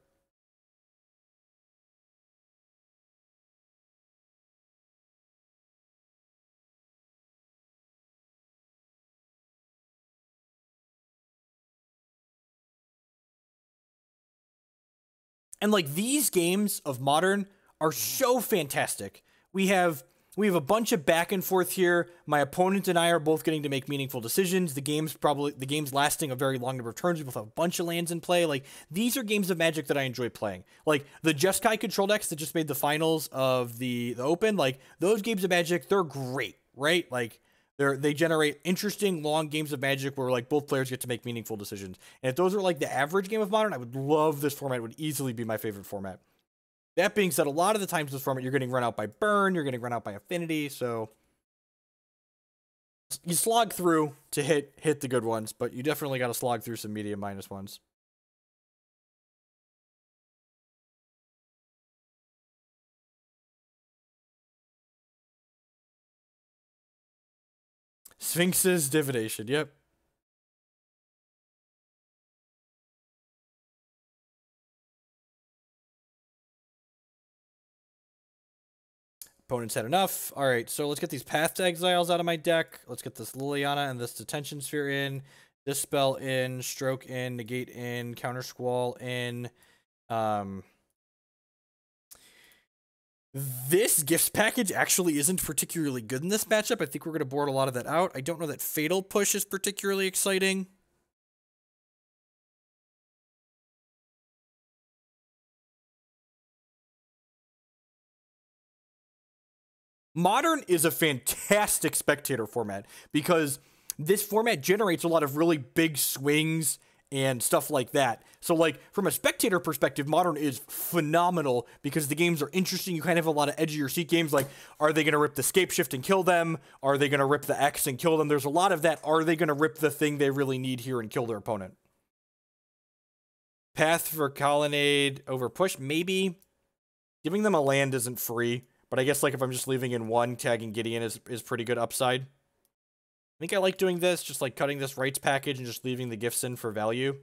And like these games of Modern are so fantastic. We have a bunch of back and forth here. My opponent and I are both getting to make meaningful decisions. The game's lasting a very long number of turns. We both have a bunch of lands in play. Like these are games of Magic that I enjoy playing. Like the Jeskai control decks that just made the finals of the Open. Like those games of Magic, they're great, right? Like they generate interesting long games of Magic where like both players get to make meaningful decisions. And if those are like the average game of Modern, I would love this format. It would easily be my favorite format. That being said, a lot of the times this format, you're getting run out by Burn, you're getting run out by Affinity, so you slog through to hit the good ones, but you definitely got to slog through some medium minus ones. Sphinx's Divination, yep. Opponents had enough. All right, so let's get these Path to Exiles out of my deck. Let's get this Liliana and this Detention Sphere in. Dispel in, Stroke in, Negate in, Counter Squall in. This Gifts package actually isn't particularly good in this matchup. I think we're going to board a lot of that out. I don't know that Fatal Push is particularly exciting. Modern is a fantastic spectator format because this format generates a lot of really big swings and stuff like that. So like from a spectator perspective, Modern is phenomenal because the games are interesting. You kind of have a lot of edge of your seat games. Like, are they going to rip the Scape Shift and kill them? Are they going to rip the X and kill them? There's a lot of that. Are they going to rip the thing they really need here and kill their opponent? Path for Colonnade over Push, maybe. Giving them a land isn't free. But I guess like if I'm just leaving in one, tagging Gideon is pretty good upside. I think I like doing this, just like cutting this rights package and just leaving the gifts in for value.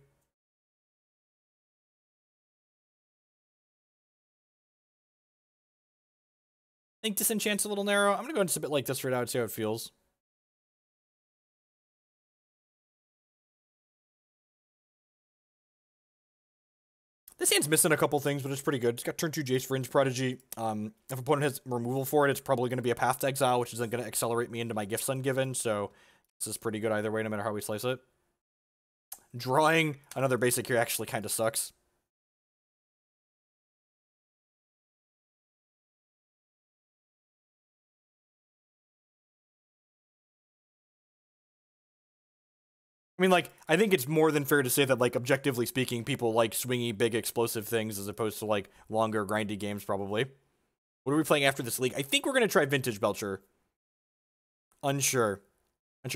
I think Disenchant's a little narrow. I'm going to go and submit like this right now and see how it feels. This hand's missing a couple things, but it's pretty good. It's got turn 2 Jace, Vryn's Prodigy. If opponent has removal for it, it's probably going to be a Path to Exile, which is then going to accelerate me into my Gifts Ungiven, so this is pretty good either way, no matter how we slice it. Drawing another basic here actually kind of sucks. I mean, like, I think it's more than fair to say that, like, objectively speaking, people like swingy, big, explosive things as opposed to, like, longer, grindy games, probably. What are we playing after this league? I think we're going to try Vintage Belcher. Unsure.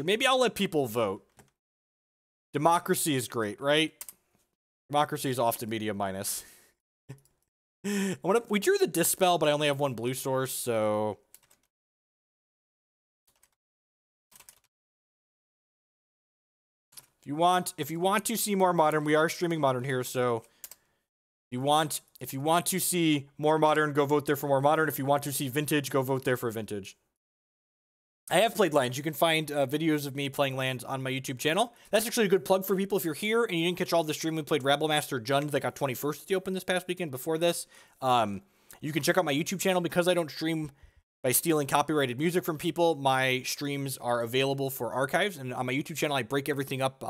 Maybe I'll let people vote. Democracy is great, right? Democracy is off to medium minus. We drew the Dispel, but I only have one blue source, so... If you want to see more Modern, we are streaming Modern here, so... If you want to see more Modern, go vote there for more Modern. If you want to see Vintage, go vote there for Vintage. I have played Lands. You can find videos of me playing Lands on my YouTube channel. That's actually a good plug for people if you're here and you didn't catch all the stream. We played Rabblemaster Jund that got 21st at the Open this past weekend before this. You can check out my YouTube channel. Because I don't stream by stealing copyrighted music from people, my streams are available for archives. And on my YouTube channel, I break everything up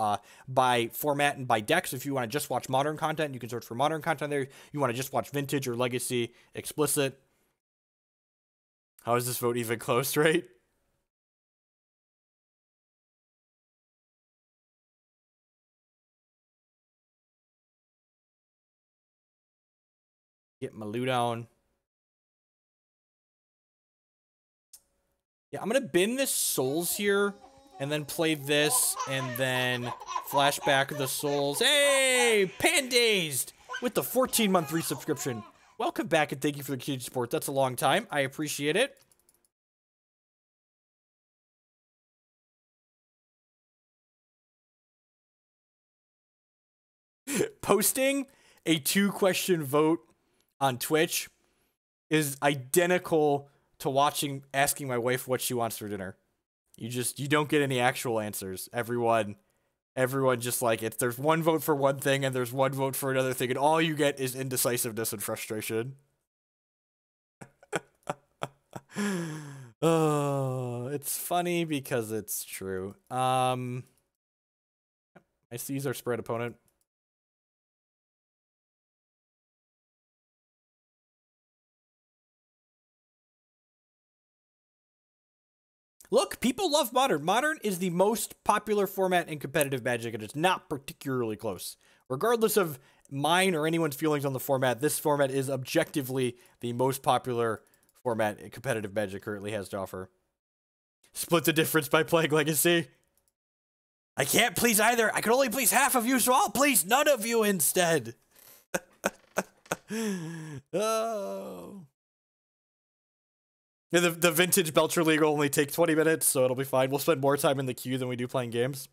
by format and by deck. So if you want to just watch Modern content, you can search for Modern content there. You want to just watch Vintage or Legacy, Explicit. How is this vote even close, right? Get my loot on. Yeah, I'm going to bin this Souls here, and then play this, and then flashback the Souls. Hey, Pandazed with the 14-month resubscription. Welcome back, and thank you for the continued support. That's a long time. I appreciate it. Posting a 2-question vote on Twitch is identical to asking my wife what she wants for dinner. You don't get any actual answers. Everyone just like, there's one vote for one thing and there's one vote for another thing, and all you get is indecisiveness and frustration. Oh, it's funny because it's true. I seize our spread opponent. Look, people love Modern. Modern is the most popular format in competitive Magic, and it's not particularly close. Regardless of mine or anyone's feelings on the format, this format is objectively the most popular format competitive Magic currently has to offer. Split the difference by playing Legacy. I can't please either. I can only please half of you, so I'll please none of you instead. Oh... Yeah, the Vintage Belcher League will only take 20 minutes, so it'll be fine. We'll spend more time in the queue than we do playing games.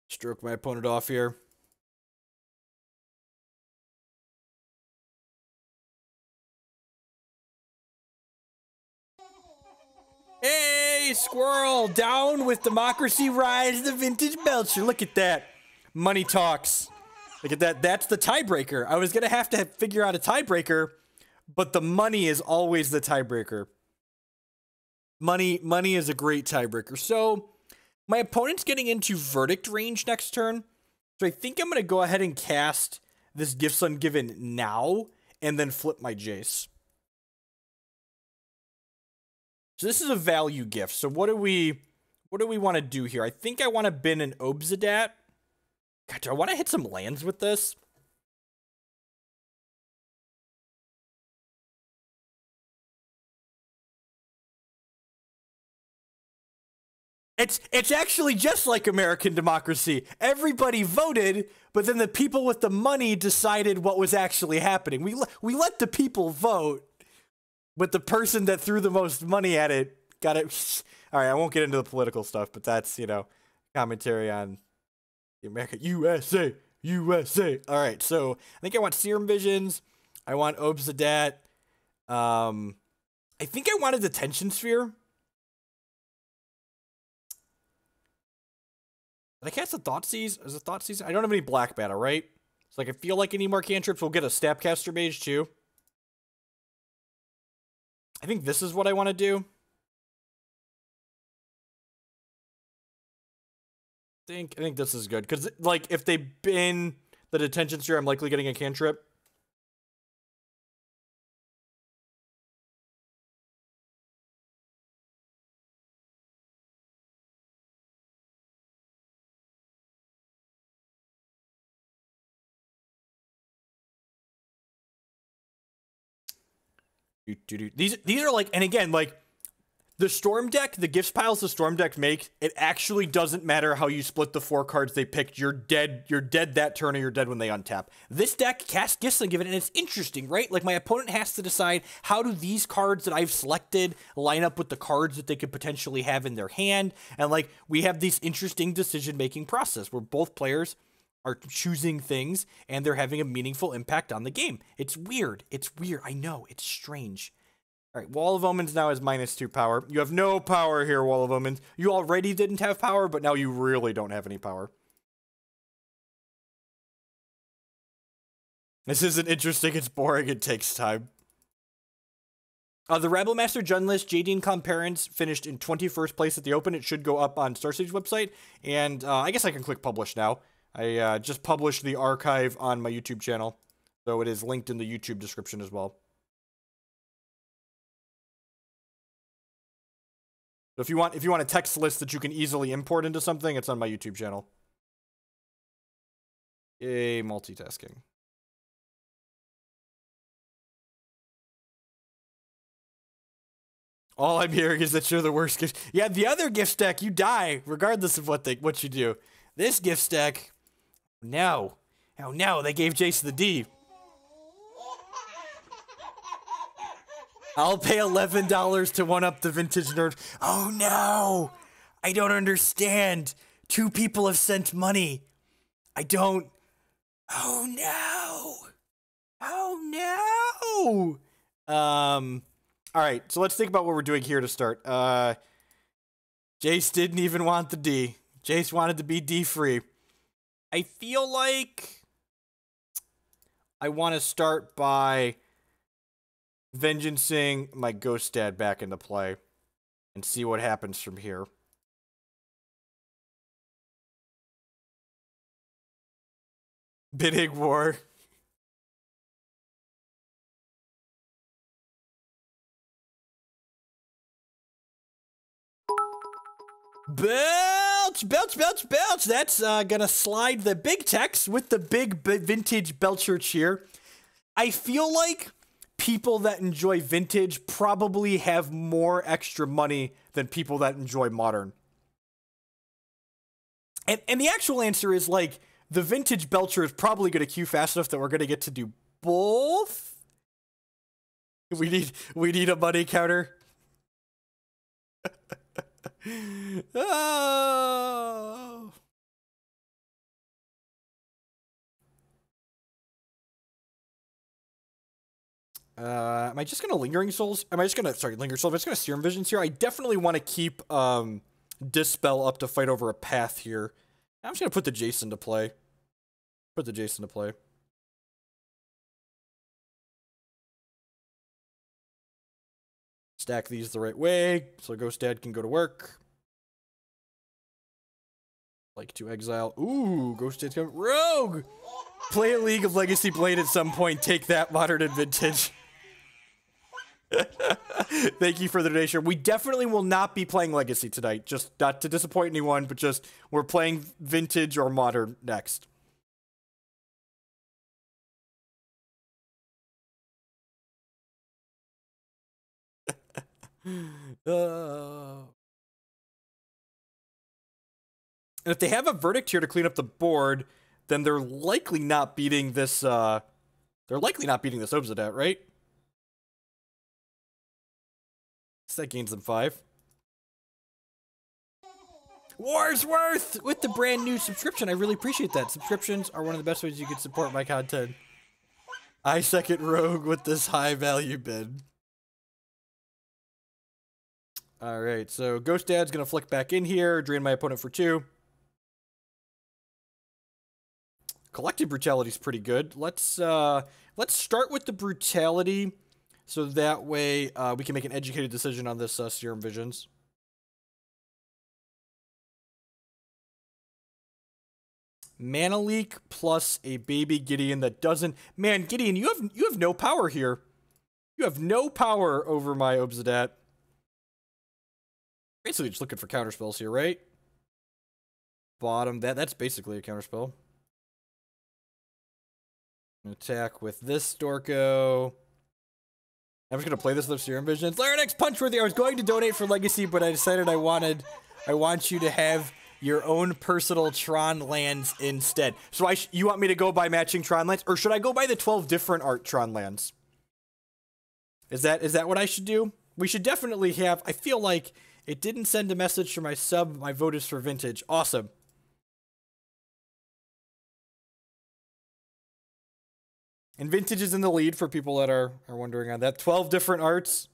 Stroke my opponent off here. Hey, Squirrel! Down with democracy, rise the Vintage Belcher. Look at that. Money talks. Look at that. That's the tiebreaker. I was going to have to figure out a tiebreaker, but the money is always the tiebreaker. Money is a great tiebreaker. So, my opponent's getting into Verdict range next turn. So I think I'm going to go ahead and cast this Gifts Ungiven now, and then flip my Jace. So this is a value gift. So what do we want to do here? I think I want to bin an Obzedat. God, do I want to hit some lands with this? It's actually just like American democracy. Everybody voted, but then the people with the money decided what was actually happening. We let the people vote, but the person that threw the most money at it got it. All right, I won't get into the political stuff, but that's, you know, commentary on the America. USA, USA. All right, so I think I want Serum Visions. I want Obzedat. I think I want a Detention Sphere. Did I cast a Thoughtseize? Is it Thoughtseize? I don't have any black mana, right? So like, I feel like any more cantrips. We'll get a Snapcaster Mage too. I think this is what I want to do. think this is good because like if they bin the Detention Sphere, I'm likely getting a cantrip. These are like, and again, like the Storm deck, the gifts piles the Storm deck make, it actually doesn't matter how you split the 4 cards they picked. You're dead that turn, or you're dead when they untap. This deck casts Gifts Ungiven, and it's interesting, right? Like my opponent has to decide, how do these cards that I've selected line up with the cards that they could potentially have in their hand? And like we have this interesting decision-making process where both players are choosing things and they're having a meaningful impact on the game. It's weird. I know. It's strange. All right, Wall of Omens now has -2 power. You have no power here, Wall of Omens. You already didn't have power, but now you really don't have any power. This isn't interesting. It's boring. It takes time. The Rebel Master Jund list, Jadine Comparance, finished in 21st place at the Open. It should go up on Starstage website. And I guess I can click publish now. I just published the archive on my YouTube channel, so it is linked in the YouTube description as well. So if you want a text list that you can easily import into something, it's on my YouTube channel. Yay, multitasking. All I'm hearing is that you're the worst gift. Yeah, the other gift stack, you die, regardless of what you do. This gift stack, no. Oh no, they gave Jace the D. I'll pay $11 to one-up the vintage nerd. Oh no! I don't understand. 2 people have sent money. I don't... Oh no! Oh no! Alright, so let's think about what we're doing here to start. Jace didn't even want the D. Jace wanted to be D-free. I feel like I want to start by vengeancing my Ghost Dad back into play and see what happens from here. Bidding war. Belch! That's gonna slide the big text with the big vintage Belcher cheer. I feel like people that enjoy vintage probably have more extra money than people that enjoy modern. And the actual answer is, like, the vintage Belcher is probably going to queue fast enough that we're going to get to do both. We need a money counter. Oh. Am I just gonna Lingering Souls? Linger Souls. I'm just gonna Serum Visions here. I definitely want to keep Dispel up to fight over a path here. I'm just gonna put the Jace into play. Stack these the right way so Ghost Dad can go to work. Like to exile. Ooh, Ghost Dad's coming. Rogue! Play a League of Legacy Blade at some point. Take that, Modern and Vintage. Thank you for the donation. We definitely will not be playing Legacy tonight. Just not to disappoint anyone, but just we're playing Vintage or Modern next. And if they have a Verdict here to clean up the board, then they're likely not beating this, Obzedat, right? So that gains them 5. Warsworth with the brand new subscription. I really appreciate that. Subscriptions are one of the best ways you can support my content. I second Rogue with this high value bid. Alright, so Ghost Dad's gonna flick back in here, drain my opponent for 2. Collective Brutality is pretty good. Let's start with the Brutality, so that way we can make an educated decision on this Serum Visions. Mana Leak plus a baby Gideon that doesn't... Man, Gideon, you have no power here. You have no power over my Obzedat. Basically just looking for counterspells here, right? Bottom, that's basically a counterspell. Attack with this Dorko. I'm just gonna play this with Serum Visions. Larynx Punchworthy, I was going to donate for Legacy, but I decided I want you to have your own personal Tron lands instead. So you want me to go buy matching Tron lands, or should I go buy the 12 different art Tron lands? Is that what I should do? We should definitely have. I feel like it didn't send a message for my sub. My vote is for Vintage. Awesome. And Vintage is in the lead for people that are wondering on that. 12 different arts.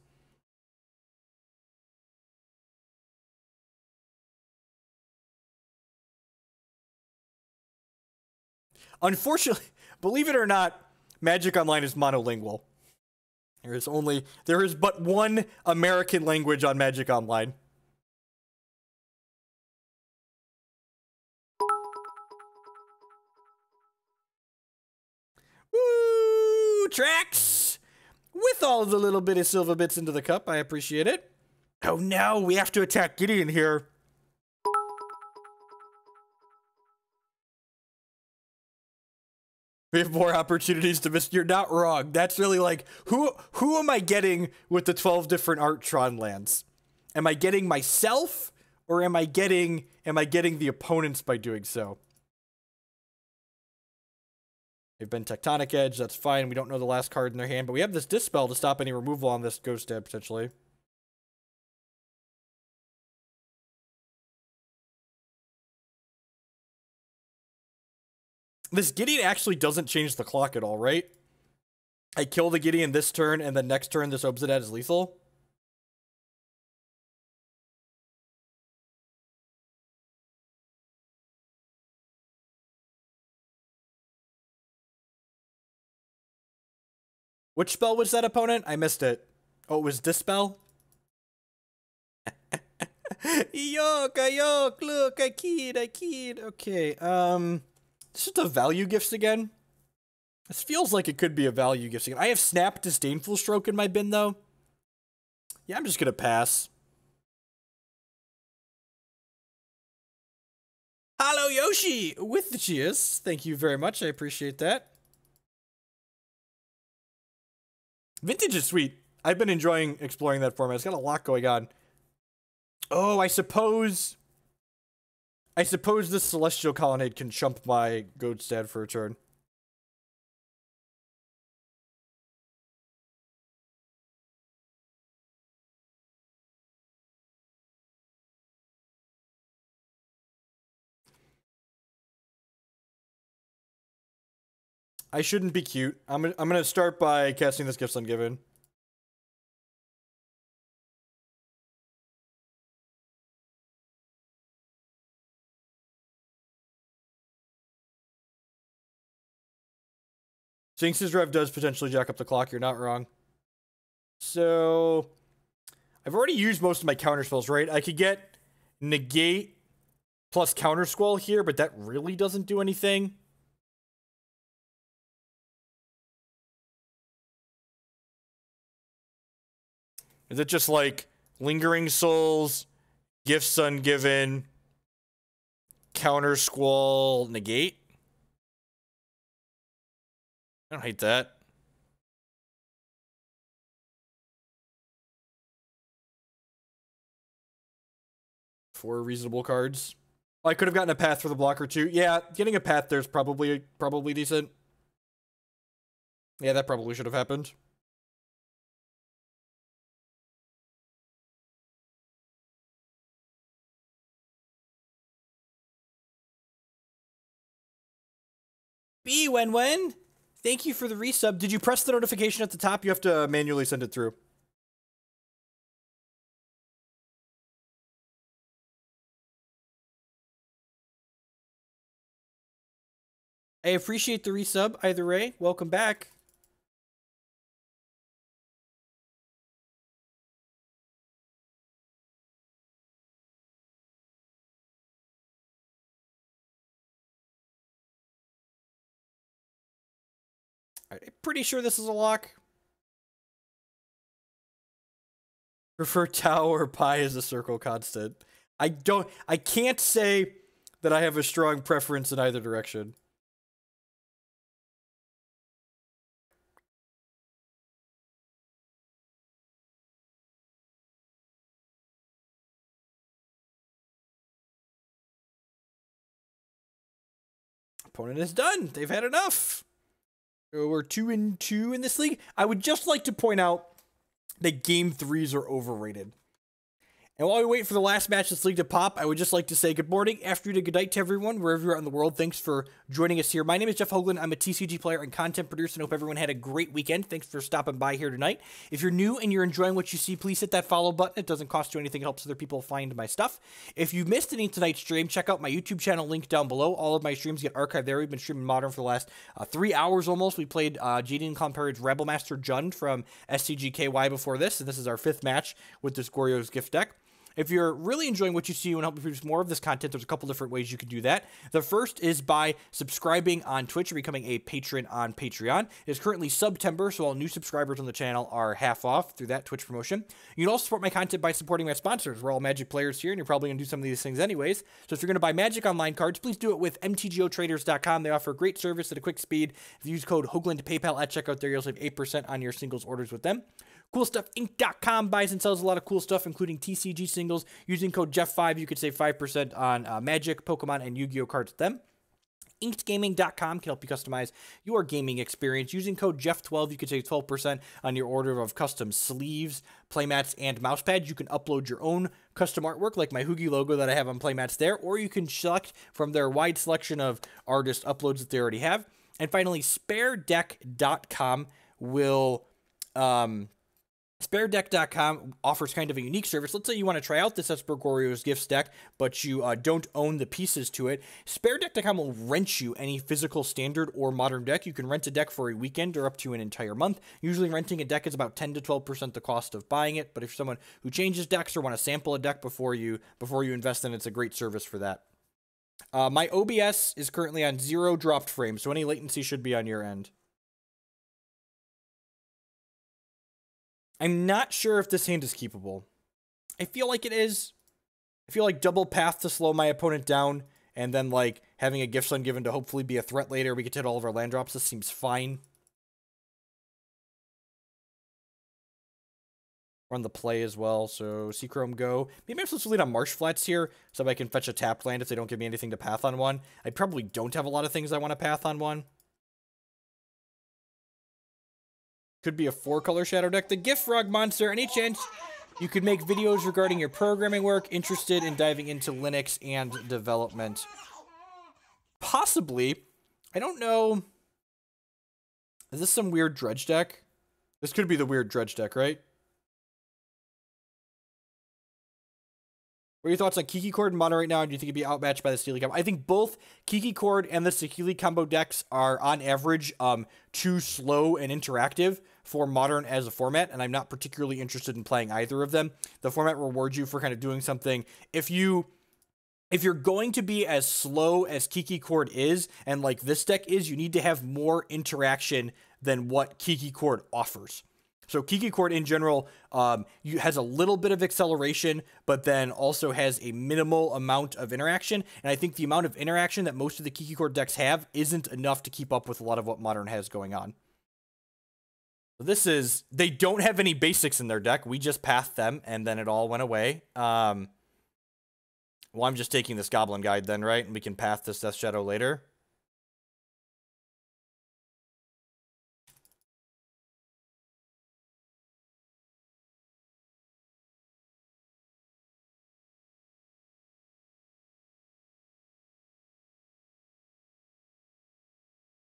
Unfortunately, believe it or not, Magic Online is monolingual. There is but one American language on Magic Online. Woo! Tracks! With all the little bit of silver bits into the cup, I appreciate it. Oh no, we have to attack Gideon here. We have more opportunities to miss. You're not wrong. That's really like, who am I getting with the 12 different Artron lands? Am I getting myself, or am I getting the opponents by doing so? They've been Tectonic Edge, that's fine. We don't know the last card in their hand, but we have this Dispel to stop any removal on this Ghost Dad, potentially. This Gideon actually doesn't change the clock at all, right? I kill the Gideon this turn, and then next turn this Obzedat is lethal. Which spell was that, opponent? I missed it. Oh, it was Dispel? Yok, look, I keyed. Okay, this is the value gifts again. This feels like it could be a value gift again. I have Snap Disdainful Stroke in my bin, though. Yeah, I'm just gonna pass. Hello, Yoshi! With the cheers. Thank you very much. I appreciate that. Vintage is sweet. I've been enjoying exploring that format. It's got a lot going on. Oh, I suppose this Celestial Colonnade can chump my Godstad for a turn. I shouldn't be cute. I'm gonna start by casting this Gifts Ungiven. Jinx's Rev does potentially jack up the clock, you're not wrong. So, I've already used most of my counter spells, right? I could get Negate plus Counter Squall here, but that really doesn't do anything. Is it just like Lingering Souls, Gifts Ungiven, Counter Squall, Negate? I don't hate that. Four reasonable cards. I could have gotten a path for the blocker too. Yeah, getting a path there's probably decent. Yeah, that probably should have happened. B when? Thank you for the resub. Did you press the notification at the top? You have to manually send it through. I appreciate the resub, either way. Welcome back. I'm pretty sure this is a lock. Prefer Tau or Pi as a circle constant. I can't say that I have a strong preference in either direction. Opponent is done. They've had enough. So we're 2-2 in this league. I would just like to point out that game 3s are overrated. And while we wait for the last match of this league to pop, I would just like to say good morning, afternoon, and good night to everyone, wherever you're at in the world. Thanks for joining us here. My name is Jeff Hoagland. I'm a TCG player and content producer, and hope everyone had a great weekend. Thanks for stopping by here tonight. If you're new and you're enjoying what you see, please hit that follow button. It doesn't cost you anything. It helps other people find my stuff. If you missed any of tonight's stream, check out my YouTube channel, link down below. All of my streams get archived there. We've been streaming Modern for the last 3 hours almost. We played Jaden Clonperri's Rebel Master Jund from SCGKY before this, and this is our 5th match with this Goryo's gift deck. If you're really enjoying what you see and want to help me produce more of this content, there's a couple different ways you can do that. The first is by subscribing on Twitch or becoming a patron on Patreon. It is currently September, so all new subscribers on the channel are half off through that Twitch promotion. You can also support my content by supporting my sponsors. We're all Magic players here, and you're probably going to do some of these things anyways. So if you're going to buy Magic Online cards, please do it with mtgotraders.com. They offer great service at a quick speed. If you use code Hoagland PayPal at checkout there, you'll save 8% on your singles orders with them. CoolStuffInc.com buys and sells a lot of cool stuff, including TCG singles. Using code Jeff5, you could save 5% on Magic, Pokemon, and Yu-Gi-Oh cards with them. InkedGaming.com can help you customize your gaming experience. Using code Jeff12, you can save 12% on your order of custom sleeves, playmats, and mousepads. You can upload your own custom artwork, like my Hoogie logo that I have on playmats there, or you can select from their wide selection of artist uploads that they already have. And finally, SpareDeck.com will... SpareDeck.com offers kind of a unique service. Let's say you want to try out this Esper Goryo's Gifts deck, but you don't own the pieces to it. SpareDeck.com will rent you any physical standard or modern deck. You can rent a deck for a weekend or up to an entire month. Usually renting a deck is about 10 to 12% the cost of buying it, but if you're someone who changes decks or want to sample a deck before you invest in it, it's a great service for that. My OBS is currently on 0 dropped frames, so any latency should be on your end. I'm not sure if this hand is keepable. I feel like it is. I feel like double path to slow my opponent down, and then like having a Gifts Ungiven to hopefully be a threat later. We get to hit all of our land drops. This seems fine. We're on the play as well, so Seachrome go. Maybe I'm supposed to lead on Marsh Flats here, so I can fetch a tapped land if they don't give me anything to path on one. I probably don't have a lot of things I want to path on one. Could be a 4-color shadow deck. The Gift Frog Monster. Any chance you could make videos regarding your programming work? Interested in diving into Linux and development? Possibly. I don't know. Is this some weird dredge deck? This could be the weird dredge deck, right? What are your thoughts on Kiki Cord and Mono right now? Do you think it'd be outmatched by the Steely combo? I think both Kiki Cord and the Saheeli combo decks are, on average, too slow and interactive for Modern as a format, and I'm not particularly interested in playing either of them. The format rewards you for kind of doing something. If you're going to be as slow as Kiki Cord is, and like this deck is, you need to have more interaction than what Kiki Cord offers. So Kiki Cord in general has a little bit of acceleration, but then also has a minimal amount of interaction. And I think the amount of interaction that most of the Kiki Cord decks have isn't enough to keep up with a lot of what Modern has going on. They don't have any basics in their deck. We just pathed them, and then it all went away. Well, I'm just taking this Goblin Guide then, right? And we can path this Death Shadow later.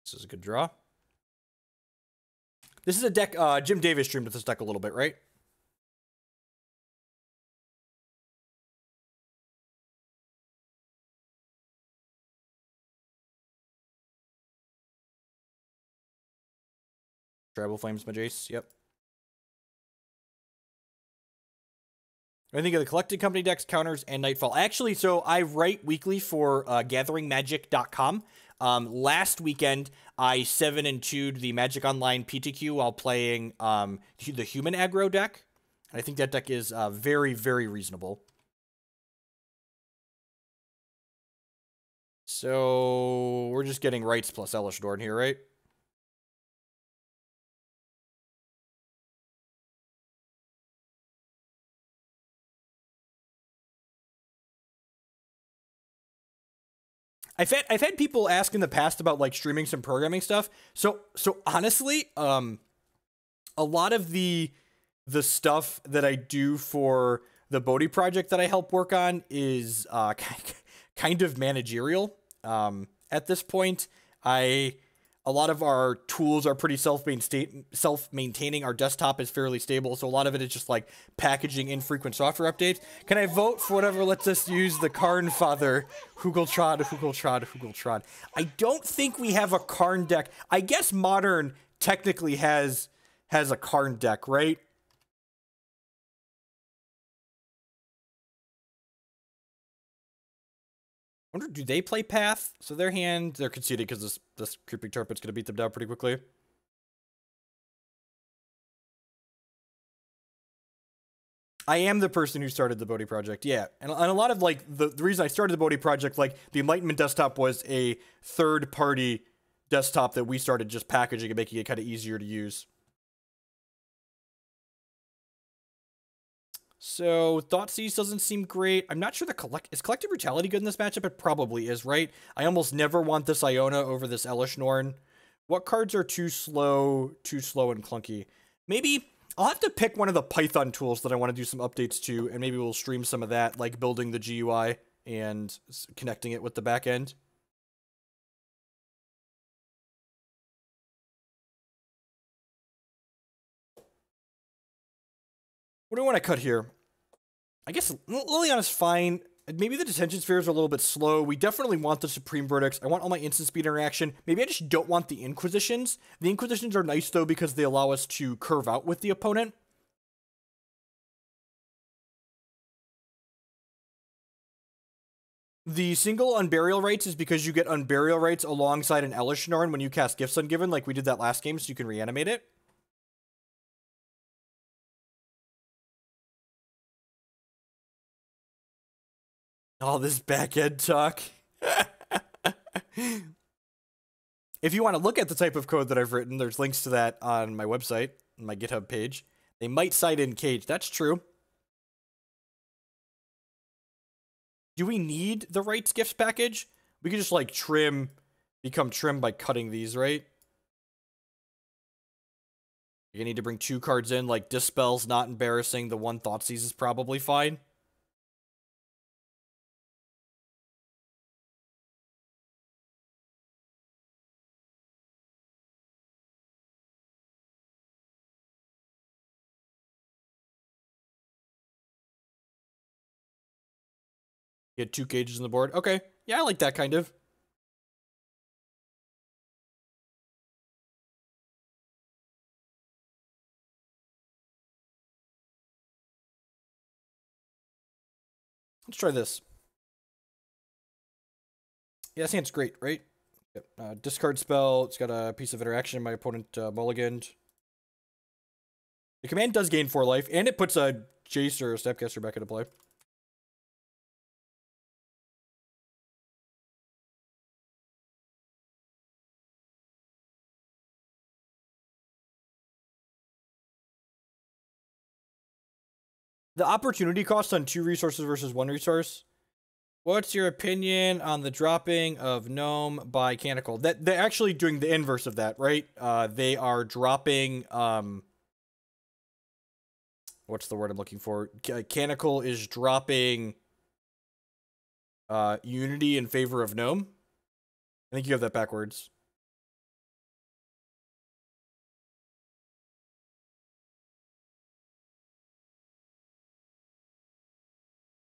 This is a good draw. This is a deck, Jim Davis streamed with this deck a little bit, right? Tribal Flames, my Jace, yep. I think of the Collected Company decks, Counters, and Nightfall. Actually, so I write weekly for GatheringMagic.com. Last weekend, I 7-2'd the Magic Online PTQ while playing the human aggro deck. And I think that deck is very, very reasonable. So we're just getting Rites plus Elesh Norn here, right? I've had people ask in the past about like streaming some programming stuff. So honestly, a lot of the stuff that I do for the Bodhi project that I help work on is kind of managerial. At this point, a lot of our tools are pretty self-maintaining. Our desktop is fairly stable, so a lot of it is just like packaging infrequent software updates. Can I vote for whatever lets us use the Karn Father, Hugeltrod? I don't think we have a Karn deck. I guess Modern technically has a Karn deck, right? I wonder, do they play Path? So their hand, they're conceded because this Creeping Turpit's going to beat them down pretty quickly. I am the person who started the Bodhi project, yeah. And a lot of, like, the reason I started the Bodhi project, like, the Enlightenment desktop was a third-party desktop that we started just packaging and making it kind of easier to use. So, Thoughtseize doesn't seem great. I'm not sure is Collective Brutality good in this matchup? It probably is, right? I almost never want this Iona over this Elesh Norn. What cards are too slow and clunky? Maybe I'll have to pick one of the Python tools that I want to do some updates to, and maybe we'll stream some of that, like building the GUI and connecting it with the back end. What do I want to cut here? I guess Liliana's fine. Maybe the Detention Spheres are a little bit slow. We definitely want the Supreme Verdicts. I want all my instant speed interaction. Maybe I just don't want the Inquisitions. The Inquisitions are nice, though, because they allow us to curve out with the opponent. The single Unburial Rites is because you get Unburial Rites alongside an Elesh Norn when you cast Gifts Ungiven, like we did that last game, so you can reanimate it. All this back-end talk. If you want to look at the type of code that I've written, there's links to that on my website, my GitHub page. They might cite in Cage. That's true. Do we need the Rites Gifts package? We could just, like, become trim by cutting these, right? You need to bring 2 cards in, like, Dispel's not embarrassing. The one Thoughtseize is probably fine. You had 2 cages on the board. Okay. Yeah, I like that kind of. Let's try this. Yeah, this hand's great, right? Yep. Discard spell. It's got a piece of interaction. My opponent mulliganed. The command does gain 4 life, and it puts a Jace or a Snapcaster back into play. The opportunity cost on 2 resources versus 1 resource. What's your opinion on the dropping of Gnome by Canonical? They're actually doing the inverse of that, right? They are dropping, what's the word I'm looking for? Canonical is dropping Unity in favor of Gnome. I think you have that backwards.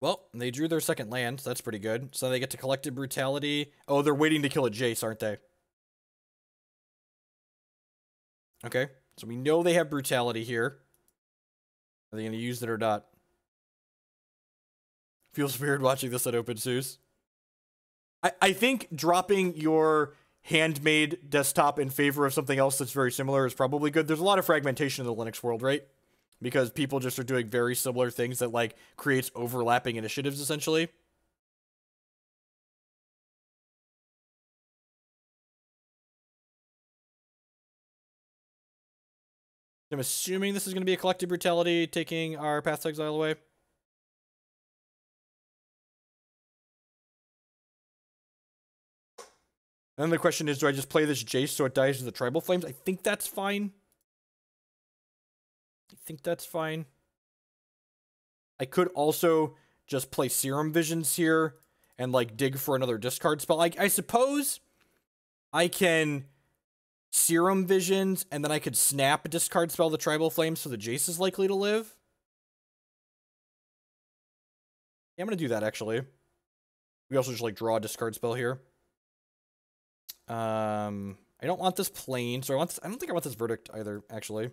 Well, they drew their second land, so that's pretty good. So they get to Collective Brutality. Oh, they're waiting to kill a Jace, aren't they? Okay, so we know they have Brutality here. Are they going to use it or not? Feels weird watching this at OpenSeuss. I think dropping your handmade desktop in favor of something else that's very similar is probably good. There's a lot of fragmentation in the Linux world, right? Because people just are doing very similar things that, like, creates overlapping initiatives, essentially. I'm assuming this is going to be a Collective Brutality taking our Path to Exile away. And then the question is, do I just play this Jace so it dies to the Tribal Flames? I think that's fine. I could also just play Serum Visions here and, like, dig for another discard spell. Like, I suppose I can Serum Visions, and then I could snap a discard spell the Tribal Flames so the Jace is likely to live. Yeah, I'm going to do that, actually. We also just, like, draw a discard spell here. I don't want this plane, so I don't think I want this Verdict either, actually.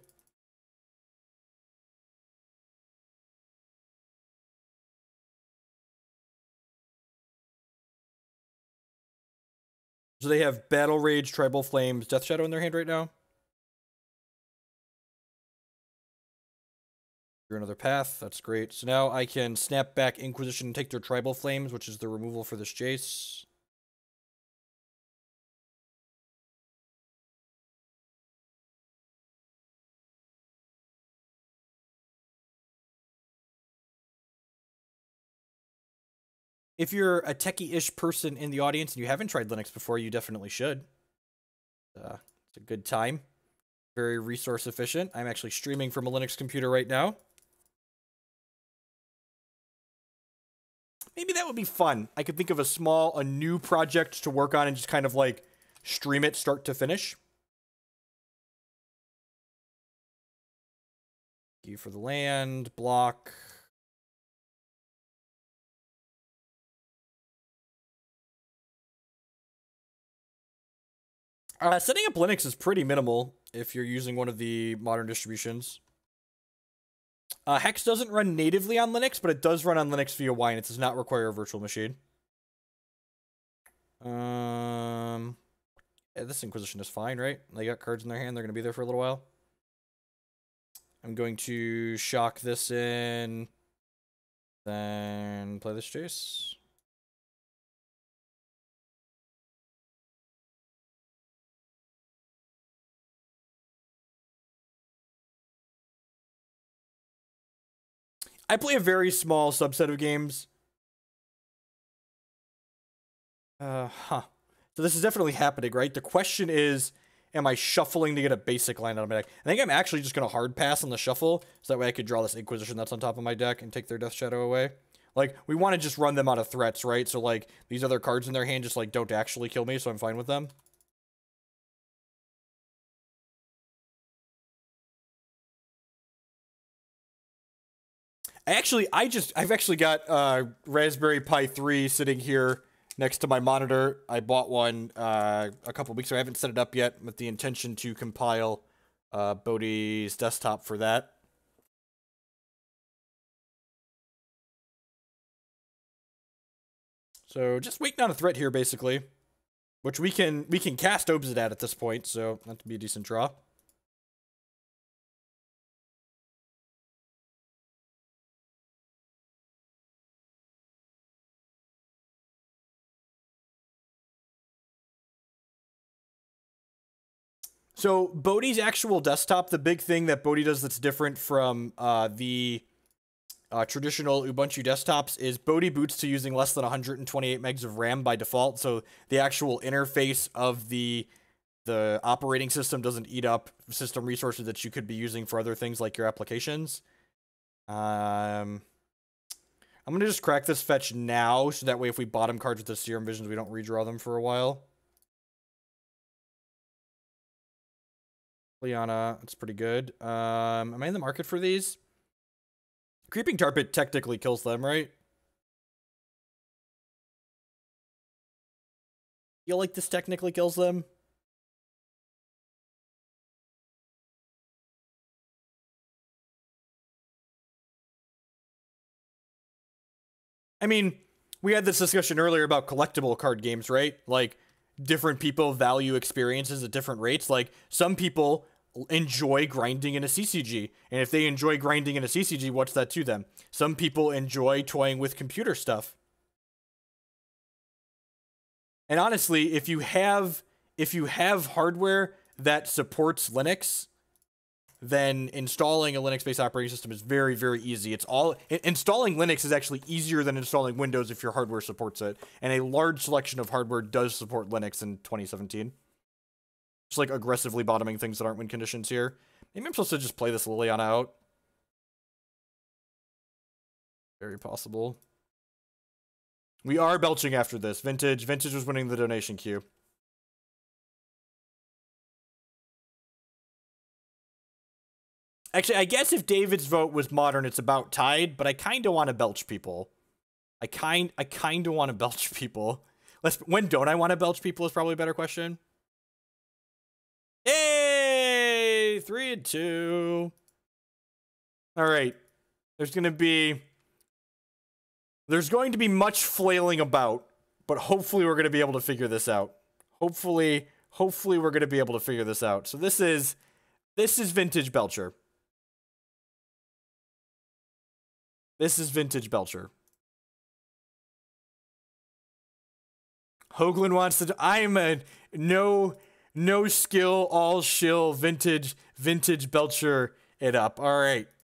So they have Battle Rage, Tribal Flames, Death Shadow in their hand right now. You're another path. That's great. So now I can snap back Inquisition and take their Tribal Flames, which is the removal for this Jace. If you're a techie-ish person in the audience and you haven't tried Linux before, you definitely should. It's a good time. Very resource efficient. I'm actually streaming from a Linux computer right now. Maybe that would be fun. I could think of a new project to work on and just kind of, like, stream it start to finish. Thank you for the land, block. Setting up Linux is pretty minimal if you're using one of the modern distributions. Hex doesn't run natively on Linux, but it does run on Linux via Wine. It does not require a virtual machine. Yeah, this Inquisition is fine, right? They got cards in their hand. They're going to be there for a little while. I'm going to shock this in, then play this Jace. I play a very small subset of games. So this is definitely happening, right? The question is, am I shuffling to get a basic line out of my deck? I think I'm actually just going to hard pass on the shuffle, so that way I could draw this Inquisition that's on top of my deck and take their Death Shadow away. Like, we want to just run them out of threats, right? So, like, these other cards in their hand just, like, don't actually kill me, so I'm fine with them. I've actually got Raspberry Pi 3 sitting here next to my monitor. I bought one a couple weeks ago. I haven't set it up yet with the intention to compile Bodhi's desktop for that. So just waiting on a threat here, basically, which we can cast Obzedat at this point, so that would be a decent draw. So Bodhi's actual desktop, the big thing that Bodhi does that's different from the traditional Ubuntu desktops is Bodhi boots to using less than 128 megs of RAM by default. So the actual interface of the operating system doesn't eat up system resources that you could be using for other things like your applications. I'm going to just crack this fetch now, so that way if we bottom cards with the Serum Visions, we don't redraw them for a while. Iona, that's pretty good. Am I in the market for these? Creeping Tarpit technically kills them, right? Feel like this technically kills them? I mean, we had this discussion earlier about collectible card games, right? Like, different people value experiences at different rates. Like, some people enjoy grinding in a CCG, and if they enjoy grinding in a CCG, what's that to them? Some people enjoy toying with computer stuff. And honestly, if you have hardware that supports Linux, then installing a Linux-based operating system is very, very easy. Installing Linux is actually easier than installing Windows if your hardware supports it. And a large selection of hardware does support Linux in 2017. Just like aggressively bottoming things that aren't win conditions here. Maybe I'm supposed to just play this Liliana out. Very possible. We are belching after this. Vintage was winning the donation queue. Actually, I guess if David's vote was modern, it's about tied, but I kind of want to belch people. I kind of want to belch people. When don't I want to belch people is probably a better question. Hey, 3 and 2. All right. There's going to be much flailing about, but hopefully we're going to be able to figure this out. Hopefully we're going to be able to figure this out. So this is Vintage Belcher. This is Vintage Belcher. Hoagland wants to. I'm a no skill, all shill, vintage Belcher it up. All right.